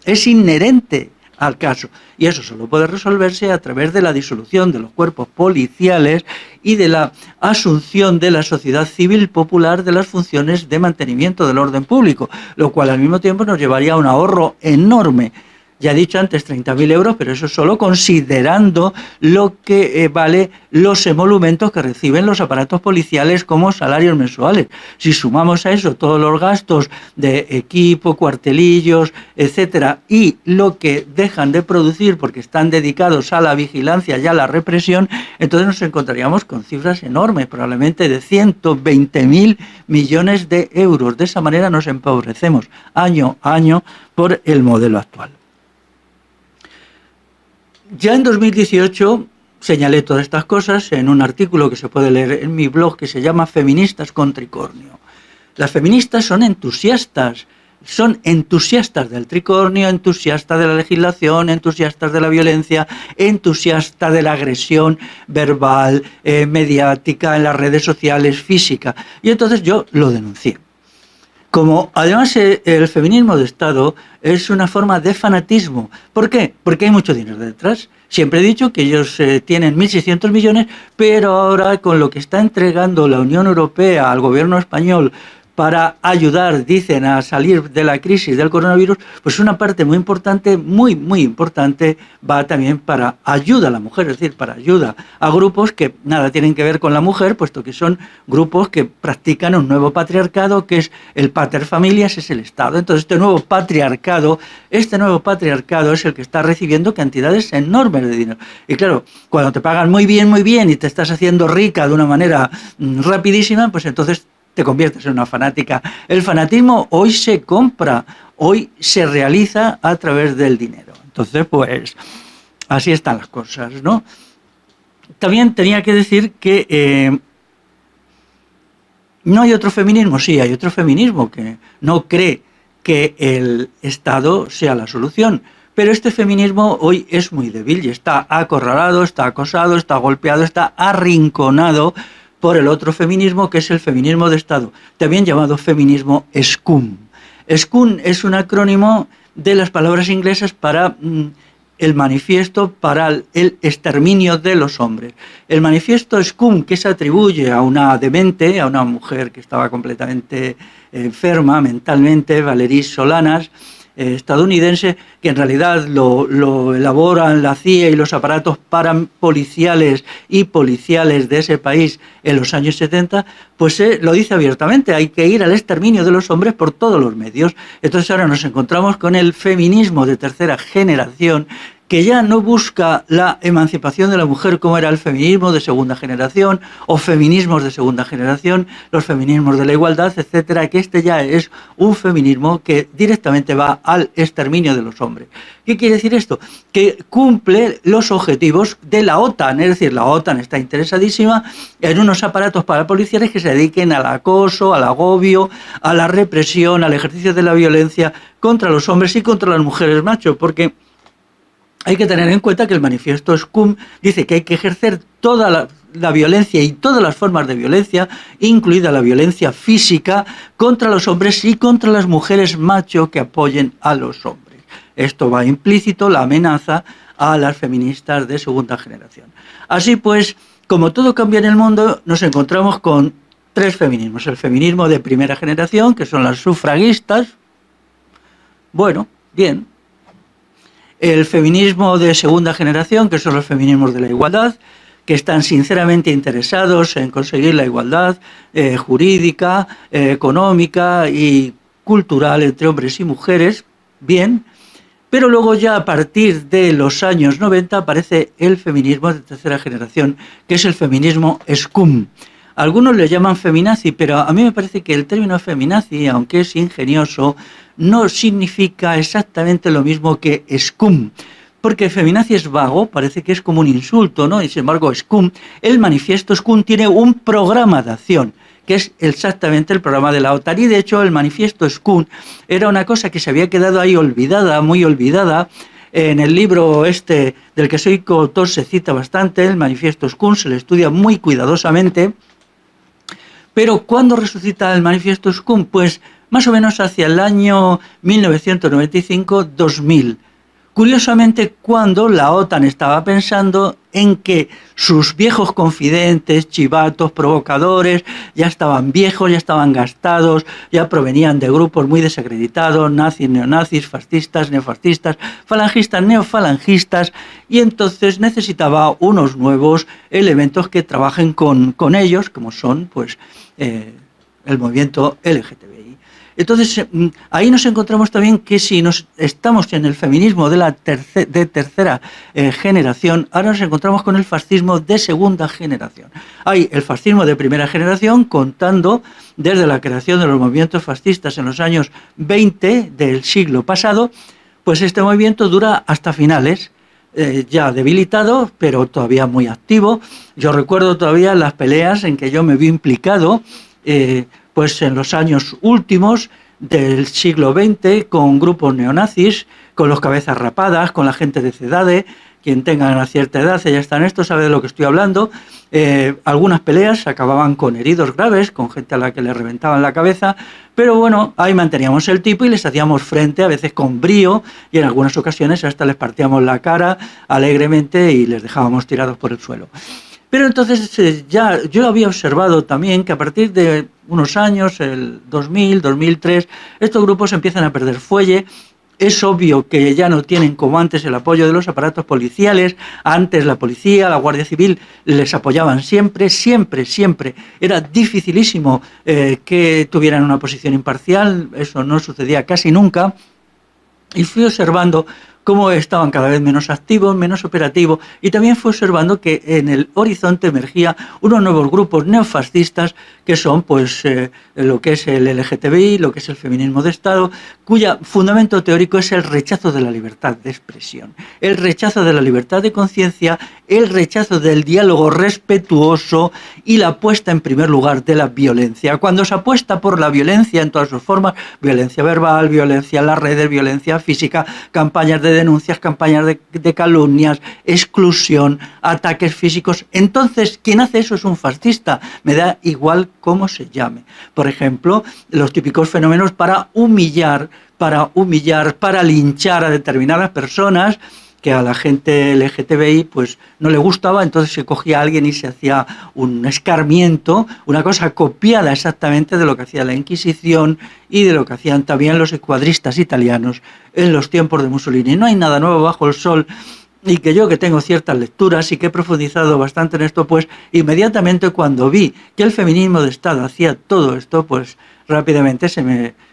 es inherente al caso. Y eso solo puede resolverse a través de la disolución de los cuerpos policiales y de la asunción de la sociedad civil popular de las funciones de mantenimiento del orden público, lo cual al mismo tiempo nos llevaría a un ahorro enorme. Ya he dicho antes 30.000 euros, pero eso solo considerando lo que vale los emolumentos que reciben los aparatos policiales como salarios mensuales. Si sumamos a eso todos los gastos de equipo, cuartelillos, etcétera, y lo que dejan de producir porque están dedicados a la vigilancia y a la represión, entonces nos encontraríamos con cifras enormes, probablemente de 120.000 millones de euros. De esa manera nos empobrecemos año a año por el modelo actual. Ya en 2018 señalé todas estas cosas en un artículo que se puede leer en mi blog que se llama Feministas con Tricornio. Las feministas son entusiastas del tricornio, entusiastas de la legislación, entusiastas de la violencia, entusiastas de la agresión verbal, mediática, en las redes sociales, física. Y entonces yo lo denuncié. Como además el feminismo de Estado es una forma de fanatismo. ¿Por qué? Porque hay mucho dinero detrás. Siempre he dicho que ellos tienen 1.600 millones, pero ahora con lo que está entregando la Unión Europea al gobierno español para ayudar, dicen, a salir de la crisis del coronavirus, pues una parte muy importante, muy importante, va también para ayuda a la mujer, es decir, para ayuda a grupos que nada tienen que ver con la mujer, puesto que son grupos que practican un nuevo patriarcado, que es el paterfamilias, es el Estado. Entonces, este nuevo patriarcado es el que está recibiendo cantidades enormes de dinero. Y claro, cuando te pagan muy bien y te estás haciendo rica de una manera rapidísima, pues entonces te conviertes en una fanática. El fanatismo hoy se compra, hoy se realiza a través del dinero. Entonces, pues, así están las cosas, ¿no? También tenía que decir que no hay otro feminismo. Sí, hay otro feminismo que no cree que el Estado sea la solución. Pero este feminismo hoy es muy débil y está acorralado, está acosado, está golpeado, está arrinconado por el otro feminismo, que es el feminismo de Estado, también llamado feminismo SCUM. SCUM es un acrónimo de las palabras inglesas para el manifiesto para el exterminio de los hombres. El manifiesto SCUM, que se atribuye a una demente, a una mujer que estaba completamente enferma mentalmente, Valerie Solanas, estadounidense, que en realidad lo elaboran la CIA y los aparatos parapoliciales y policiales de ese país en los años 70, pues lo dice abiertamente, hay que ir al exterminio de los hombres por todos los medios. Entonces ahora nos encontramos con el feminismo de tercera generación, que ya no busca la emancipación de la mujer como era el feminismo de segunda generación o feminismos de segunda generación, los feminismos de la igualdad, etcétera, que este ya es un feminismo que directamente va al exterminio de los hombres. ¿Qué quiere decir esto? Que cumple los objetivos de la OTAN, es decir, la OTAN está interesadísima en unos aparatos parapoliciales que se dediquen al acoso, al agobio, a la represión, al ejercicio de la violencia contra los hombres y contra las mujeres macho, porque hay que tener en cuenta que el manifiesto SCUM dice que hay que ejercer toda la violencia y todas las formas de violencia, incluida la violencia física, contra los hombres y contra las mujeres macho que apoyen a los hombres. Esto va implícito la amenaza a las feministas de segunda generación. Así pues, como todo cambia en el mundo, nos encontramos con tres feminismos. El feminismo de primera generación, que son las sufragistas. Bueno, bien. El feminismo de segunda generación, que son los feminismos de la igualdad, que están sinceramente interesados en conseguir la igualdad jurídica, económica y cultural entre hombres y mujeres, bien, pero luego ya a partir de los años 90 aparece el feminismo de tercera generación, que es el feminismo SCUM. Algunos le llaman feminazi, pero a mí me parece que el término feminazi, aunque es ingenioso, no significa exactamente lo mismo que SCUM, porque feminazi es vago, parece que es como un insulto, ¿no? Y sin embargo, SCUM, el manifiesto SCUM tiene un programa de acción, que es exactamente el programa de la OTAN. Y de hecho, el manifiesto SCUM era una cosa que se había quedado ahí olvidada, muy olvidada. En el libro este del que soy coautor se cita bastante, el manifiesto SCUM, se le estudia muy cuidadosamente. Pero ¿cuándo resucita el manifiesto SCUM? Pues más o menos hacia el año 1995-2000. Curiosamente, cuando la OTAN estaba pensando en que sus viejos confidentes, chivatos, provocadores, ya estaban viejos, ya estaban gastados, ya provenían de grupos muy desacreditados, nazis, neonazis, fascistas, neofascistas, falangistas, neofalangistas, y entonces necesitaba unos nuevos elementos que trabajen con ellos, como son pues el movimiento LGTBI. Entonces, ahí nos encontramos también que si estamos en el feminismo de tercera generación, ahora nos encontramos con el fascismo de segunda generación. Hay el fascismo de primera generación, contando desde la creación de los movimientos fascistas en los años 20 del siglo pasado, pues este movimiento dura hasta finales ya debilitado, pero todavía muy activo. Yo recuerdo todavía las peleas en que yo me vi implicado, pues en los años últimos del siglo XX, con grupos neonazis, con los cabezas rapadas, con la gente de CEDADE. Quien tenga una cierta edad y ya está en esto sabe de lo que estoy hablando. Algunas peleas acababan con heridos graves, con gente a la que le reventaban la cabeza, pero bueno, ahí manteníamos el tipo y les hacíamos frente, a veces con brío, y en algunas ocasiones hasta les partíamos la cara alegremente y les dejábamos tirados por el suelo. Pero entonces ya yo había observado también que a partir de unos años, el 2000, 2003, estos grupos empiezan a perder fuelle. Es obvio que ya no tienen como antes el apoyo de los aparatos policiales. Antes la policía, la Guardia Civil les apoyaban siempre, siempre, siempre. Era dificilísimo que tuvieran una posición imparcial, eso no sucedía casi nunca. Y fui observando cómo estaban cada vez menos activos, menos operativos, y también fui observando que en el horizonte emergía unos nuevos grupos neofascistas que son pues lo que es el LGTBI, lo que es el feminismo de Estado, cuyo fundamento teórico es el rechazo de la libertad de expresión, el rechazo de la libertad de conciencia, el rechazo del diálogo respetuoso y la puesta en primer lugar de la violencia. Cuando se apuesta por la violencia en todas sus formas, violencia verbal, violencia en las redes, violencia física, campañas de denuncias, campañas de calumnias, exclusión, ataques físicos, entonces quien hace eso es un fascista, me da igual cómo se llame. Por ejemplo, los típicos fenómenos para humillar, para linchar a determinadas personas, que a la gente LGTBI pues no le gustaba, entonces se cogía a alguien y se hacía un escarmiento, una cosa copiada exactamente de lo que hacía la Inquisición y de lo que hacían también los escuadristas italianos en los tiempos de Mussolini. No hay nada nuevo bajo el sol, y que yo, que tengo ciertas lecturas y que he profundizado bastante en esto, pues inmediatamente cuando vi que el feminismo de Estado hacía todo esto, pues rápidamente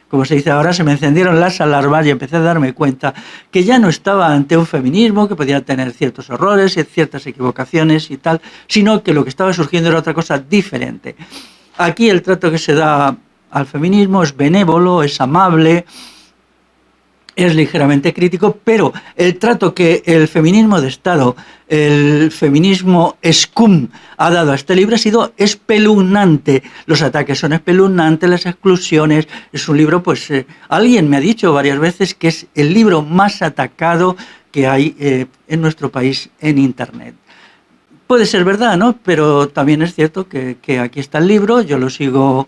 como se dice ahora, se me encendieron las alarmas y empecé a darme cuenta que ya no estaba ante un feminismo que podía tener ciertos errores y ciertas equivocaciones y tal, sino que lo que estaba surgiendo era otra cosa diferente. Aquí el trato que se da al feminismo es benévolo, es amable, es ligeramente crítico, pero el trato que el feminismo de Estado, el feminismo SCUM ha dado a este libro ha sido espeluznante. Los ataques son espeluznantes, las exclusiones. Es un libro, pues alguien me ha dicho varias veces que es el libro más atacado que hay en nuestro país en Internet. Puede ser verdad, ¿no? Pero también es cierto que aquí está el libro, yo lo sigo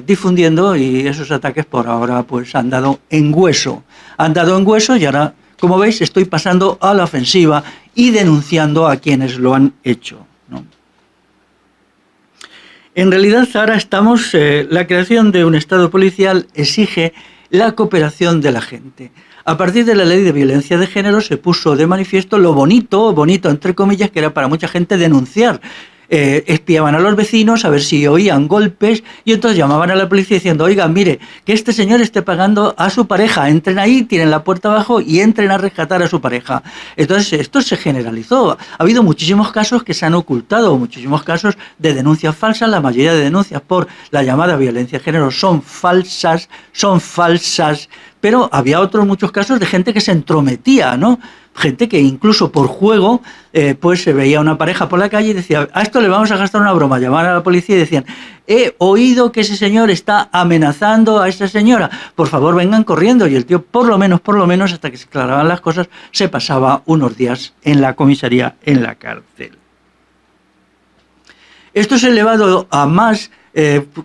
difundiendo y esos ataques por ahora pues han dado en hueso. Han dado en hueso y ahora, como veis, estoy pasando a la ofensiva y denunciando a quienes lo han hecho, ¿no? En realidad ahora estamos, la creación de un Estado policial exige la cooperación de la gente. A partir de la ley de violencia de género se puso de manifiesto lo bonito entre comillas, que era para mucha gente denunciar. Espiaban a los vecinos a ver si oían golpes y entonces llamaban a la policía diciendo, oiga, mire, que este señor esté pagando a su pareja, entren ahí, tiren la puerta abajo y entren a rescatar a su pareja. Entonces esto se generalizó. Ha habido muchísimos casos que se han ocultado, muchísimos casos de denuncias falsas. La mayoría de denuncias por la llamada violencia de género son falsas, pero había otros muchos casos de gente que se entrometía, ¿no? Gente que incluso por juego, pues se veía una pareja por la calle y decía, a esto le vamos a gastar una broma. Llamaban a la policía y decían, he oído que ese señor está amenazando a esa señora, por favor vengan corriendo. Y el tío, por lo menos, hasta que se aclaraban las cosas, se pasaba unos días en la comisaría, en la cárcel. Esto es elevado a más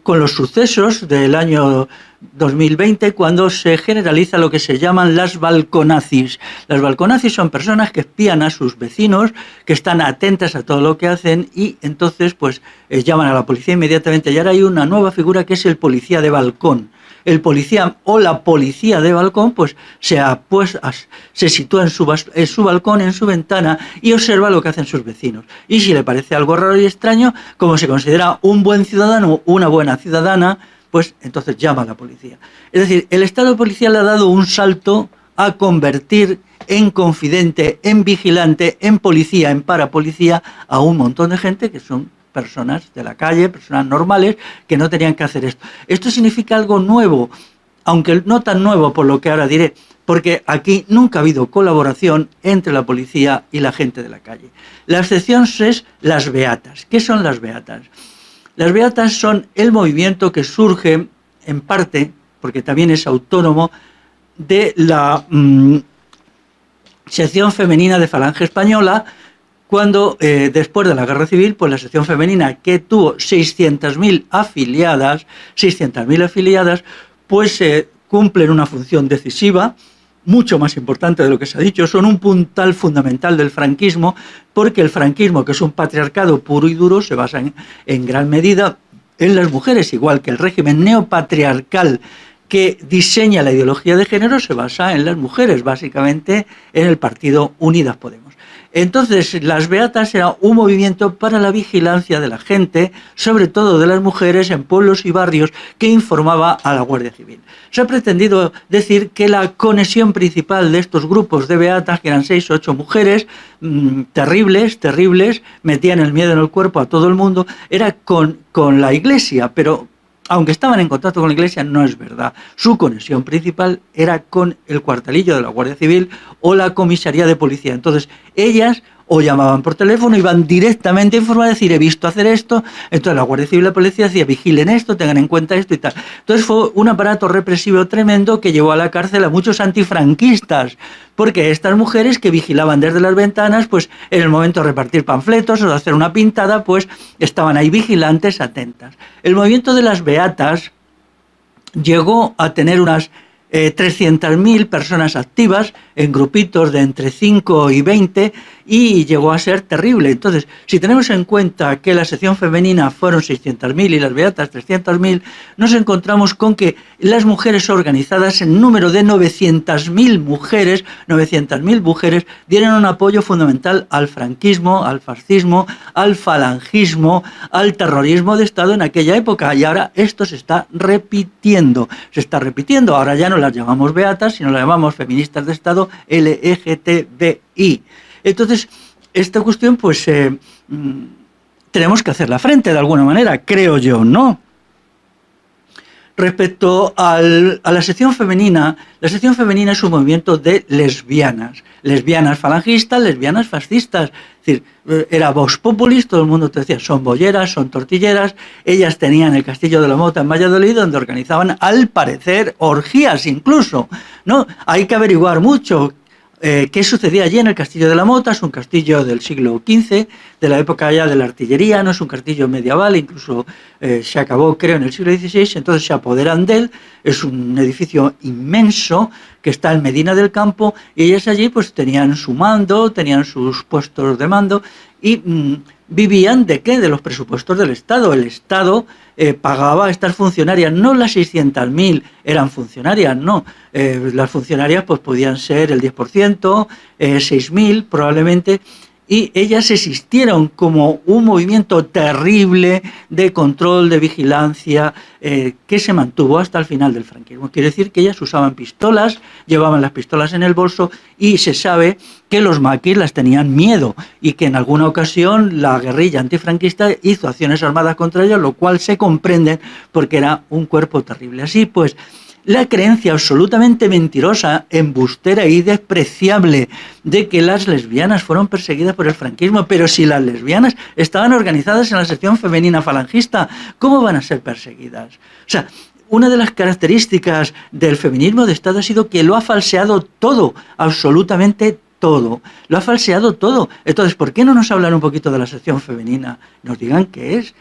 con los sucesos del año 2020, cuando se generaliza lo que se llaman las balconazis. Las balconazis son personas que espían a sus vecinos, que están atentas a todo lo que hacen y entonces pues llaman a la policía inmediatamente. Y ahora hay una nueva figura que es el policía de balcón. El policía o la policía de balcón pues se sitúa en su balcón, en su ventana y observa lo que hacen sus vecinos. Y si le parece algo raro y extraño, como se considera un buen ciudadano, una buena ciudadana, pues entonces llama a la policía. Es decir, el Estado policial ha dado un salto a convertir en confidente, en vigilante, en policía, en parapolicía a un montón de gente que son personas de la calle, personas normales, que no tenían que hacer esto. Esto significa algo nuevo, aunque no tan nuevo por lo que ahora diré, porque aquí nunca ha habido colaboración entre la policía y la gente de la calle. La excepción es las beatas. ¿Qué son las beatas? Las beatas son el movimiento que surge, en parte, porque también es autónomo, de la sección femenina de Falange Española, cuando después de la Guerra Civil, pues la sección femenina, que tuvo 600.000 afiliadas, pues cumplen una función decisiva, mucho más importante de lo que se ha dicho, son un puntal fundamental del franquismo, porque el franquismo, que es un patriarcado puro y duro, se basa en gran medida en las mujeres, igual que el régimen neopatriarcal que diseña la ideología de género se basa en las mujeres, básicamente en el partido Unidas Podemos. Entonces, las beatas era un movimiento para la vigilancia de la gente, sobre todo de las mujeres en pueblos y barrios, que informaba a la Guardia Civil. Se ha pretendido decir que la conexión principal de estos grupos de beatas, que eran 6 o 8 mujeres, terribles, metían el miedo en el cuerpo a todo el mundo, era con la Iglesia, pero aunque estaban en contacto con la Iglesia, no es verdad. Su conexión principal era con el cuartelillo de la Guardia Civil o la comisaría de policía. Entonces, ellas o llamaban por teléfono, iban directamente a informar, decir, he visto hacer esto. Entonces la Guardia Civil y la policía decía, vigilen esto, tengan en cuenta esto y tal. Entonces fue un aparato represivo tremendo que llevó a la cárcel a muchos antifranquistas, porque estas mujeres que vigilaban desde las ventanas, pues en el momento de repartir panfletos o de hacer una pintada, pues estaban ahí vigilantes, atentas. El movimiento de las beatas llegó a tener unas 300.000 personas activas en grupitos de entre 5 y 20 y llegó a ser terrible. Entonces, si tenemos en cuenta que la sección femenina fueron 600.000 y las beatas 300.000, nos encontramos con que las mujeres organizadas en número de 900.000 mujeres dieron un apoyo fundamental al franquismo, al fascismo, al falangismo, al terrorismo de Estado en aquella época, y ahora esto se está repitiendo. Ahora ya no las llamamos beatas, sino las llamamos feministas de Estado, LGTBI. Entonces, esta cuestión, pues, tenemos que hacerla frente de alguna manera, creo yo, ¿no? Respecto a la sección femenina es un movimiento de lesbianas falangistas, lesbianas fascistas. Es decir, era Vox Populis, todo el mundo te decía, son bolleras, son tortilleras. Ellas tenían el Castillo de la Mota en Valladolid, donde organizaban, al parecer, orgías incluso, ¿no? Hay que averiguar mucho qué sucedía allí en el Castillo de la Mota. Es un castillo del siglo XV, de la época ya de la artillería, no es un castillo medieval, incluso se acabó, creo, en el siglo XVI, entonces se apoderan de él. Es un edificio inmenso que está en Medina del Campo, y ellas allí pues tenían su mando, tenían sus puestos de mando, y vivían ¿de qué? De los presupuestos del Estado. El Estado pagaba a estas funcionarias, no las 600.000 eran funcionarias, no. Las funcionarias pues podían ser el 10%, 6.000 probablemente, y ellas existieron como un movimiento terrible de control, de vigilancia, que se mantuvo hasta el final del franquismo. Quiere decir que ellas usaban pistolas, llevaban las pistolas en el bolso, y se sabe que los maquis las tenían miedo y que en alguna ocasión la guerrilla antifranquista hizo acciones armadas contra ellas, lo cual se comprende porque era un cuerpo terrible. Así pues, la creencia absolutamente mentirosa, embustera y despreciable de que las lesbianas fueron perseguidas por el franquismo, pero si las lesbianas estaban organizadas en la sección femenina falangista, ¿cómo van a ser perseguidas? O sea, una de las características del feminismo de Estado ha sido que lo ha falseado todo, absolutamente todo. Lo ha falseado todo. Entonces, ¿por qué no nos hablan un poquito de la sección femenina? Nos digan qué es.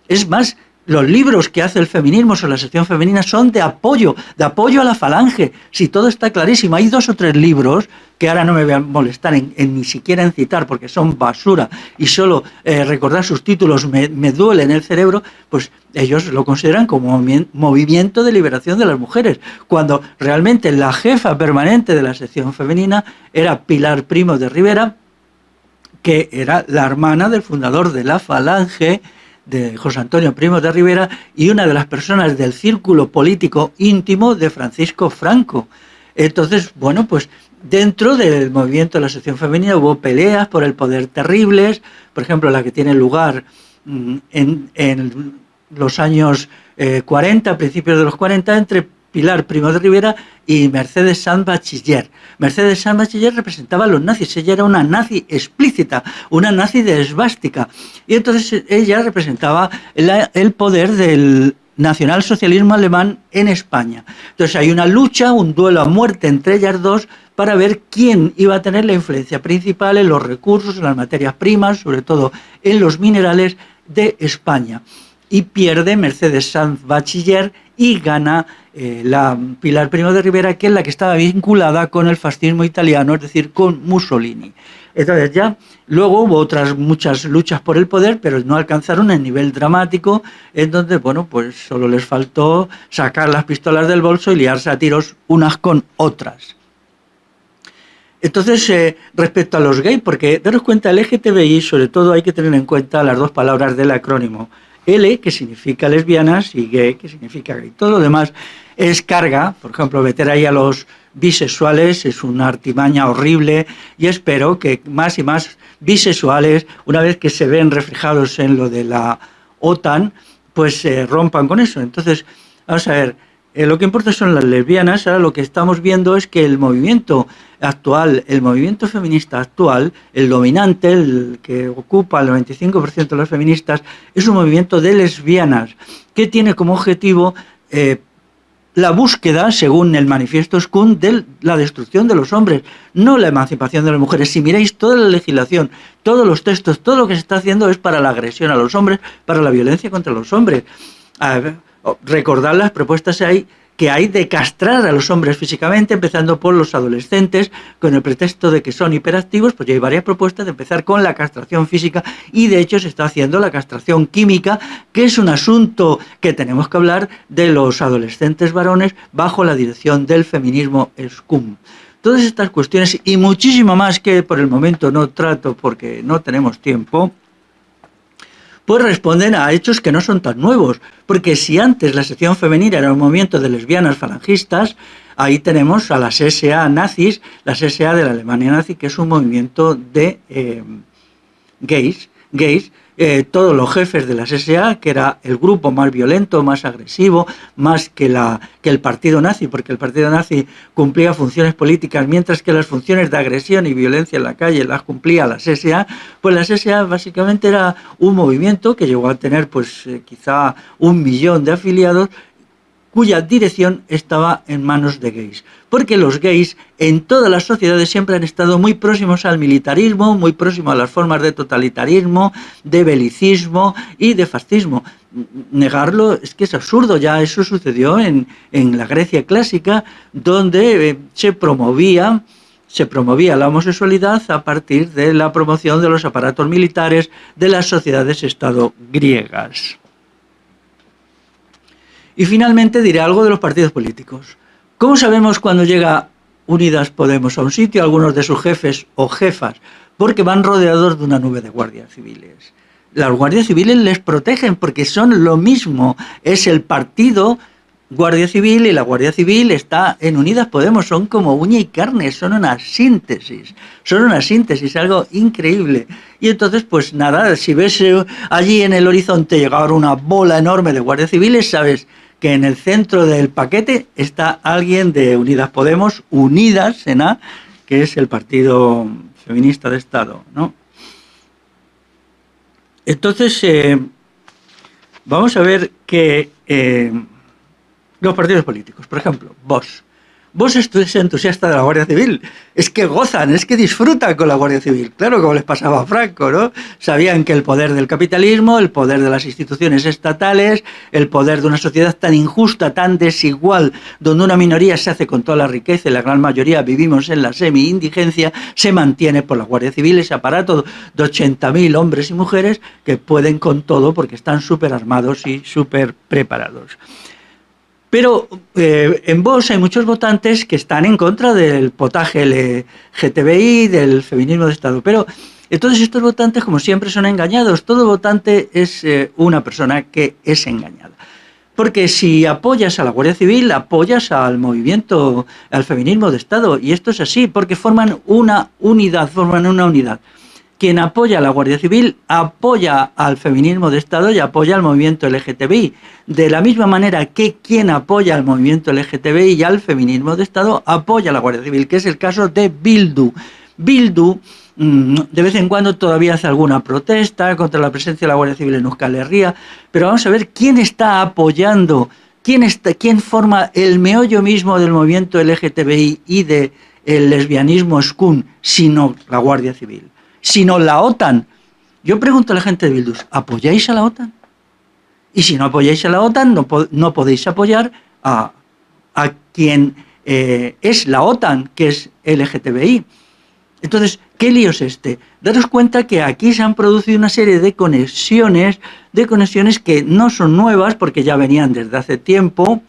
Es más, los libros que hace el feminismo sobre la sección femenina son de apoyo a la falange. Si todo está clarísimo, hay 2 o 3 libros que ahora no me voy a molestar ni siquiera en citar porque son basura y solo recordar sus títulos me duele en el cerebro, pues ellos lo consideran como movimiento de liberación de las mujeres, cuando realmente la jefa permanente de la sección femenina era Pilar Primo de Rivera, que era la hermana del fundador de la Falange, de José Antonio Primo de Rivera, y una de las personas del círculo político íntimo de Francisco Franco. Entonces, bueno, pues dentro del movimiento de la sección femenina hubo peleas por el poder terribles, por ejemplo, la que tiene lugar en los años 40, principios de los 40, entre Pilar Primo de Rivera y Mercedes Sanz Bachiller. Mercedes Sanz Bachiller representaba a los nazis, ella era una nazi explícita, una nazi de esvástica, y entonces ella representaba el poder del nacionalsocialismo alemán en España. Entonces hay una lucha, un duelo a muerte entre ellas dos para ver quién iba a tener la influencia principal en los recursos, en las materias primas, sobre todo en los minerales de España. Y pierde Mercedes Sanz Bachiller y gana la Pilar Primo de Rivera, que es la que estaba vinculada con el fascismo italiano, es decir, con Mussolini. Entonces ya luego hubo otras muchas luchas por el poder, pero no alcanzaron el nivel dramático, en donde, bueno, pues solo les faltó sacar las pistolas del bolso y liarse a tiros unas con otras. Entonces, respecto a los gays, porque daros cuenta, el LGTBI, sobre todo hay que tener en cuenta las dos palabras del acrónimo. L, que significa lesbianas, y gay, que significa gay. Todo lo demás es carga. Por ejemplo, meter ahí a los bisexuales es una artimaña horrible, y espero que más y más bisexuales, una vez que se ven reflejados en lo de la OTAN, pues rompan con eso. Entonces, vamos a ver, lo que importa son las lesbianas. Ahora lo que estamos viendo es que el movimiento actual, el movimiento feminista actual, el dominante, el que ocupa el 95% de las feministas, es un movimiento de lesbianas que tiene como objetivo la búsqueda, según el manifiesto Skun, de la destrucción de los hombres, no la emancipación de las mujeres. Si miráis toda la legislación, todos los textos, todo lo que se está haciendo es para la agresión a los hombres, para la violencia contra los hombres. Recordad las propuestas que hay de castrar a los hombres físicamente, empezando por los adolescentes, con el pretexto de que son hiperactivos. Pues ya hay varias propuestas de empezar con la castración física, y de hecho se está haciendo la castración química, que es un asunto que tenemos que hablar de los adolescentes varones bajo la dirección del feminismo SCUM. Todas estas cuestiones y muchísimo más que por el momento no trato porque no tenemos tiempo, pues responden a hechos que no son tan nuevos, porque si antes la sección femenina era un movimiento de lesbianas falangistas, ahí tenemos a las SA nazis, las SA de la Alemania nazi, que es un movimiento de gays, todos los jefes de las SA, que era el grupo más violento, más agresivo, más que el partido nazi, porque el partido nazi cumplía funciones políticas, mientras que las funciones de agresión y violencia en la calle las cumplía las SA. Pues las SA básicamente era un movimiento que llegó a tener quizá 1 millón de afiliados, cuya dirección estaba en manos de gays. Porque los gays en todas las sociedades siempre han estado muy próximos al militarismo, muy próximos a las formas de totalitarismo, de belicismo y de fascismo. Negarlo es que es absurdo. Ya eso sucedió en la Grecia clásica, donde se promovía la homosexualidad a partir de la promoción de los aparatos militares de las sociedades-estado griegas. Y finalmente diré algo de los partidos políticos. ¿Cómo sabemos cuando llega Unidas Podemos a un sitio, algunos de sus jefes o jefas? Porque van rodeados de una nube de guardias civiles. Las guardias civiles les protegen porque son lo mismo. Es el partido Guardia Civil, y la Guardia Civil está en Unidas Podemos. Son como uña y carne, son una síntesis, algo increíble. Y entonces, pues nada, si ves allí en el horizonte llegar una bola enorme de guardias civiles, sabes que en el centro del paquete está alguien de Unidas Podemos, Unidas en A, que es el partido feminista de Estado, ¿no? Entonces, vamos a ver que los partidos políticos, por ejemplo, Vox es entusiasta de la Guardia Civil, es que gozan, es que disfrutan con la Guardia Civil, claro, como les pasaba a Franco, ¿no? Sabían que el poder del capitalismo, el poder de las instituciones estatales, el poder de una sociedad tan injusta, tan desigual, donde una minoría se hace con toda la riqueza y la gran mayoría vivimos en la semi-indigencia, se mantiene por la Guardia Civil, ese aparato de 80.000 hombres y mujeres que pueden con todo porque están súper armados y súper preparados. Pero en Vox hay muchos votantes que están en contra del potaje LGTBI, del feminismo de Estado. Pero entonces estos votantes, como siempre, son engañados. Todo votante es una persona que es engañada. Porque si apoyas a la Guardia Civil, apoyas al movimiento, al feminismo de Estado. Y esto es así, porque forman una unidad. quien apoya a la Guardia Civil apoya al feminismo de Estado y apoya al movimiento LGTBI. De la misma manera que quien apoya al movimiento LGTBI y al feminismo de Estado apoya a la Guardia Civil, que es el caso de Bildu. Bildu de vez en cuando todavía hace alguna protesta contra la presencia de la Guardia Civil en Euskal Herria, pero vamos a ver quién está apoyando, quién forma el meollo mismo del movimiento LGTBI y del lesbianismo skun, sino la Guardia Civil, sino la OTAN. Yo pregunto a la gente de Bildu, ¿apoyáis a la OTAN? Y si no apoyáis a la OTAN, no podéis apoyar a quien es la OTAN, que es LGTBI. Entonces, ¿qué lío es este? Daros cuenta que aquí se han producido una serie de conexiones que no son nuevas porque ya venían desde hace tiempo.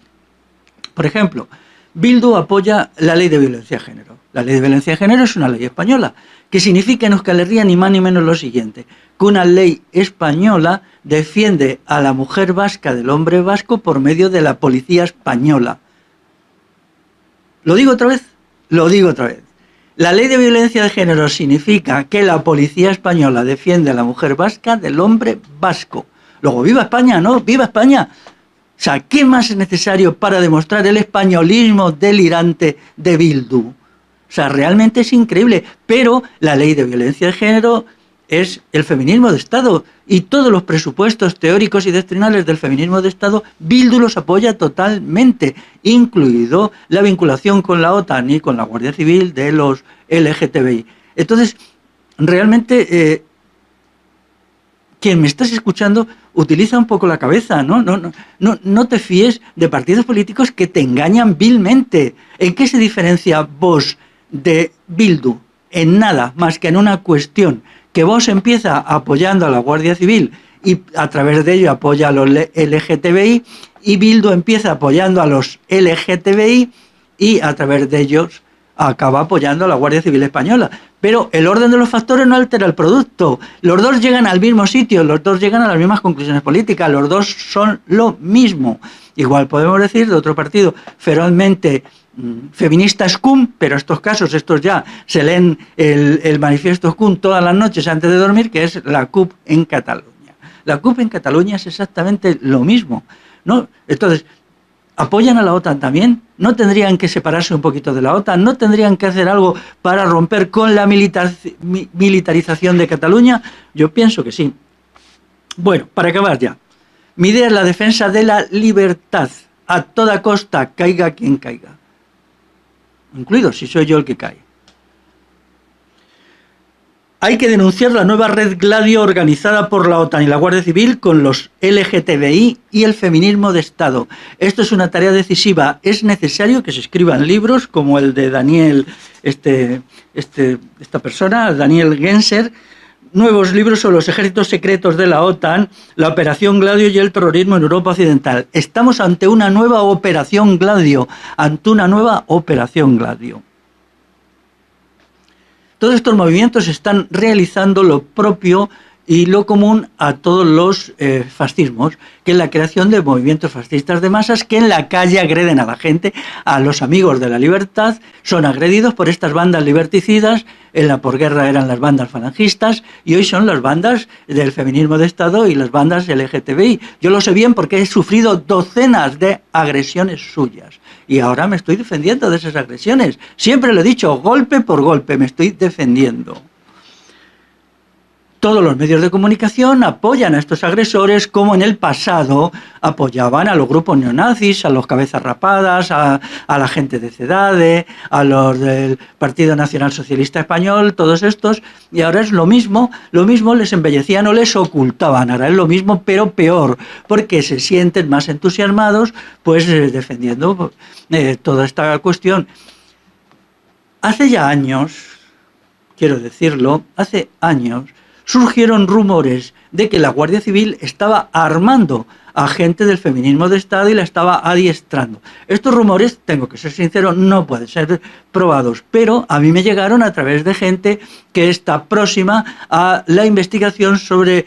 Por ejemplo, Bildu apoya la ley de violencia de género. La ley de violencia de género es una ley española, que significa en Euskal Herria ni más ni menos lo siguiente, que una ley española defiende a la mujer vasca del hombre vasco por medio de la policía española. ¿Lo digo otra vez? Lo digo otra vez. La ley de violencia de género significa que la policía española defiende a la mujer vasca del hombre vasco. Luego, ¡viva España! ¿No? ¡Viva España! O sea, ¿qué más es necesario para demostrar el españolismo delirante de Bildu? O sea, realmente es increíble. Pero la ley de violencia de género es el feminismo de Estado. Y todos los presupuestos teóricos y doctrinales del feminismo de Estado, Bildu los apoya totalmente, incluido la vinculación con la OTAN y con la Guardia Civil de los LGTBI. Entonces, realmente, quien me estás escuchando, utiliza un poco la cabeza, ¿no? No te fíes de partidos políticos que te engañan vilmente. ¿En qué se diferencia Vox de Bildu? En nada, más que en una cuestión, que Vox empieza apoyando a la Guardia Civil y a través de ello apoya a los LGTBI, y Bildu empieza apoyando a los LGTBI y a través de ellos acaba apoyando a la Guardia Civil Española. Pero el orden de los factores no altera el producto. Los dos llegan al mismo sitio, los dos llegan a las mismas conclusiones políticas, los dos son lo mismo. Igual podemos decir de otro partido ferozmente feminista SCUM, pero estos ya se leen el manifiesto SCUM todas las noches antes de dormir, que es la CUP en Cataluña. La CUP en Cataluña es exactamente lo mismo, ¿no? Entonces, ¿apoyan a la OTAN también? ¿No tendrían que separarse un poquito de la OTAN? ¿No tendrían que hacer algo para romper con la militarización de Cataluña? Yo pienso que sí. Bueno, para acabar ya. Mi idea es la defensa de la libertad. A toda costa, caiga quien caiga. Incluido si soy yo el que cae. Hay que denunciar la nueva red Gladio organizada por la OTAN y la Guardia Civil con los LGTBI y el feminismo de Estado. Esto es una tarea decisiva. Es necesario que se escriban libros como el de Daniel, esta persona, Daniel Genser, nuevos libros sobre los ejércitos secretos de la OTAN, la Operación Gladio y el terrorismo en Europa Occidental. Estamos ante una nueva Operación Gladio, Todos estos movimientos están realizando lo propio y lo común a todos los fascismos, que es la creación de movimientos fascistas de masas que en la calle agreden a la gente, a los amigos de la libertad, son agredidos por estas bandas liberticidas. En la posguerra eran las bandas falangistas y hoy son las bandas del feminismo de Estado y las bandas LGTBI. Yo lo sé bien porque he sufrido docenas de agresiones suyas y ahora me estoy defendiendo de esas agresiones. Siempre lo he dicho, golpe por golpe me estoy defendiendo. Todos los medios de comunicación apoyan a estos agresores, como en el pasado apoyaban a los grupos neonazis, a los cabezas rapadas, a la gente de CEDADE, a los del Partido Nacional Socialista Español, todos estos, y ahora es lo mismo les embellecían o les ocultaban, ahora es lo mismo pero peor, porque se sienten más entusiasmados pues defendiendo toda esta cuestión. Hace ya años, quiero decirlo, hace años, surgieron rumores de que la Guardia Civil estaba armando a gente del feminismo de Estado y la estaba adiestrando. Estos rumores, tengo que ser sincero, no pueden ser probados, pero a mí me llegaron a través de gente que está próxima a la investigación sobre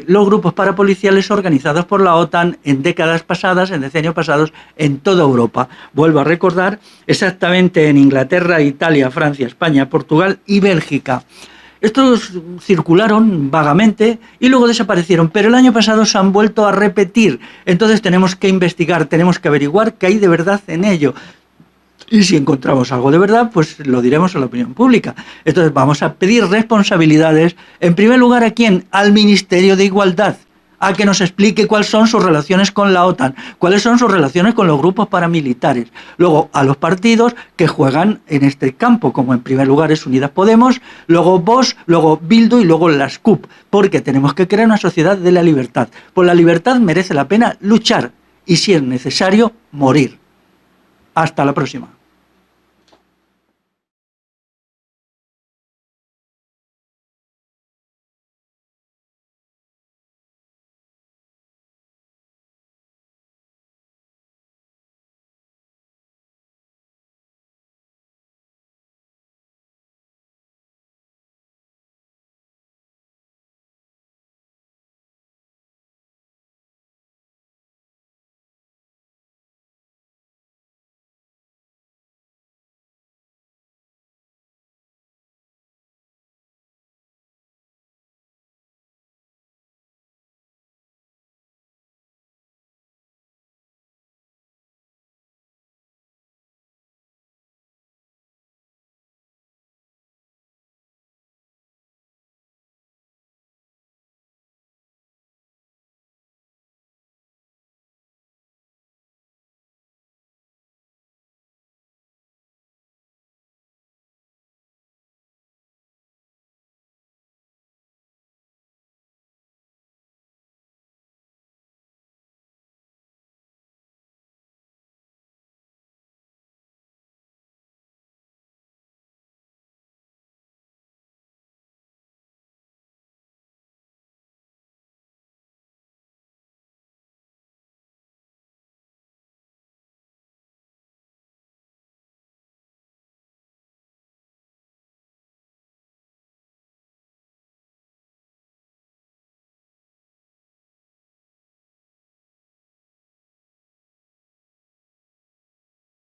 los grupos parapoliciales organizados por la OTAN en décadas pasadas, en decenios pasados, en toda Europa. Vuelvo a recordar, exactamente en Inglaterra, Italia, Francia, España, Portugal y Bélgica. Estos circularon vagamente y luego desaparecieron, pero el año pasado se han vuelto a repetir. Entonces tenemos que investigar, tenemos que averiguar qué hay de verdad en ello. Y si encontramos algo de verdad, pues lo diremos a la opinión pública. Entonces vamos a pedir responsabilidades, en primer lugar, ¿a quién? Al Ministerio de Igualdad, a que nos explique cuáles son sus relaciones con la OTAN, cuáles son sus relaciones con los grupos paramilitares. Luego, a los partidos que juegan en este campo, como en primer lugar es Unidas Podemos, luego Vox, luego Bildu y luego las CUP, porque tenemos que crear una sociedad de la libertad. Por la libertad merece la pena luchar y, si es necesario, morir. Hasta la próxima.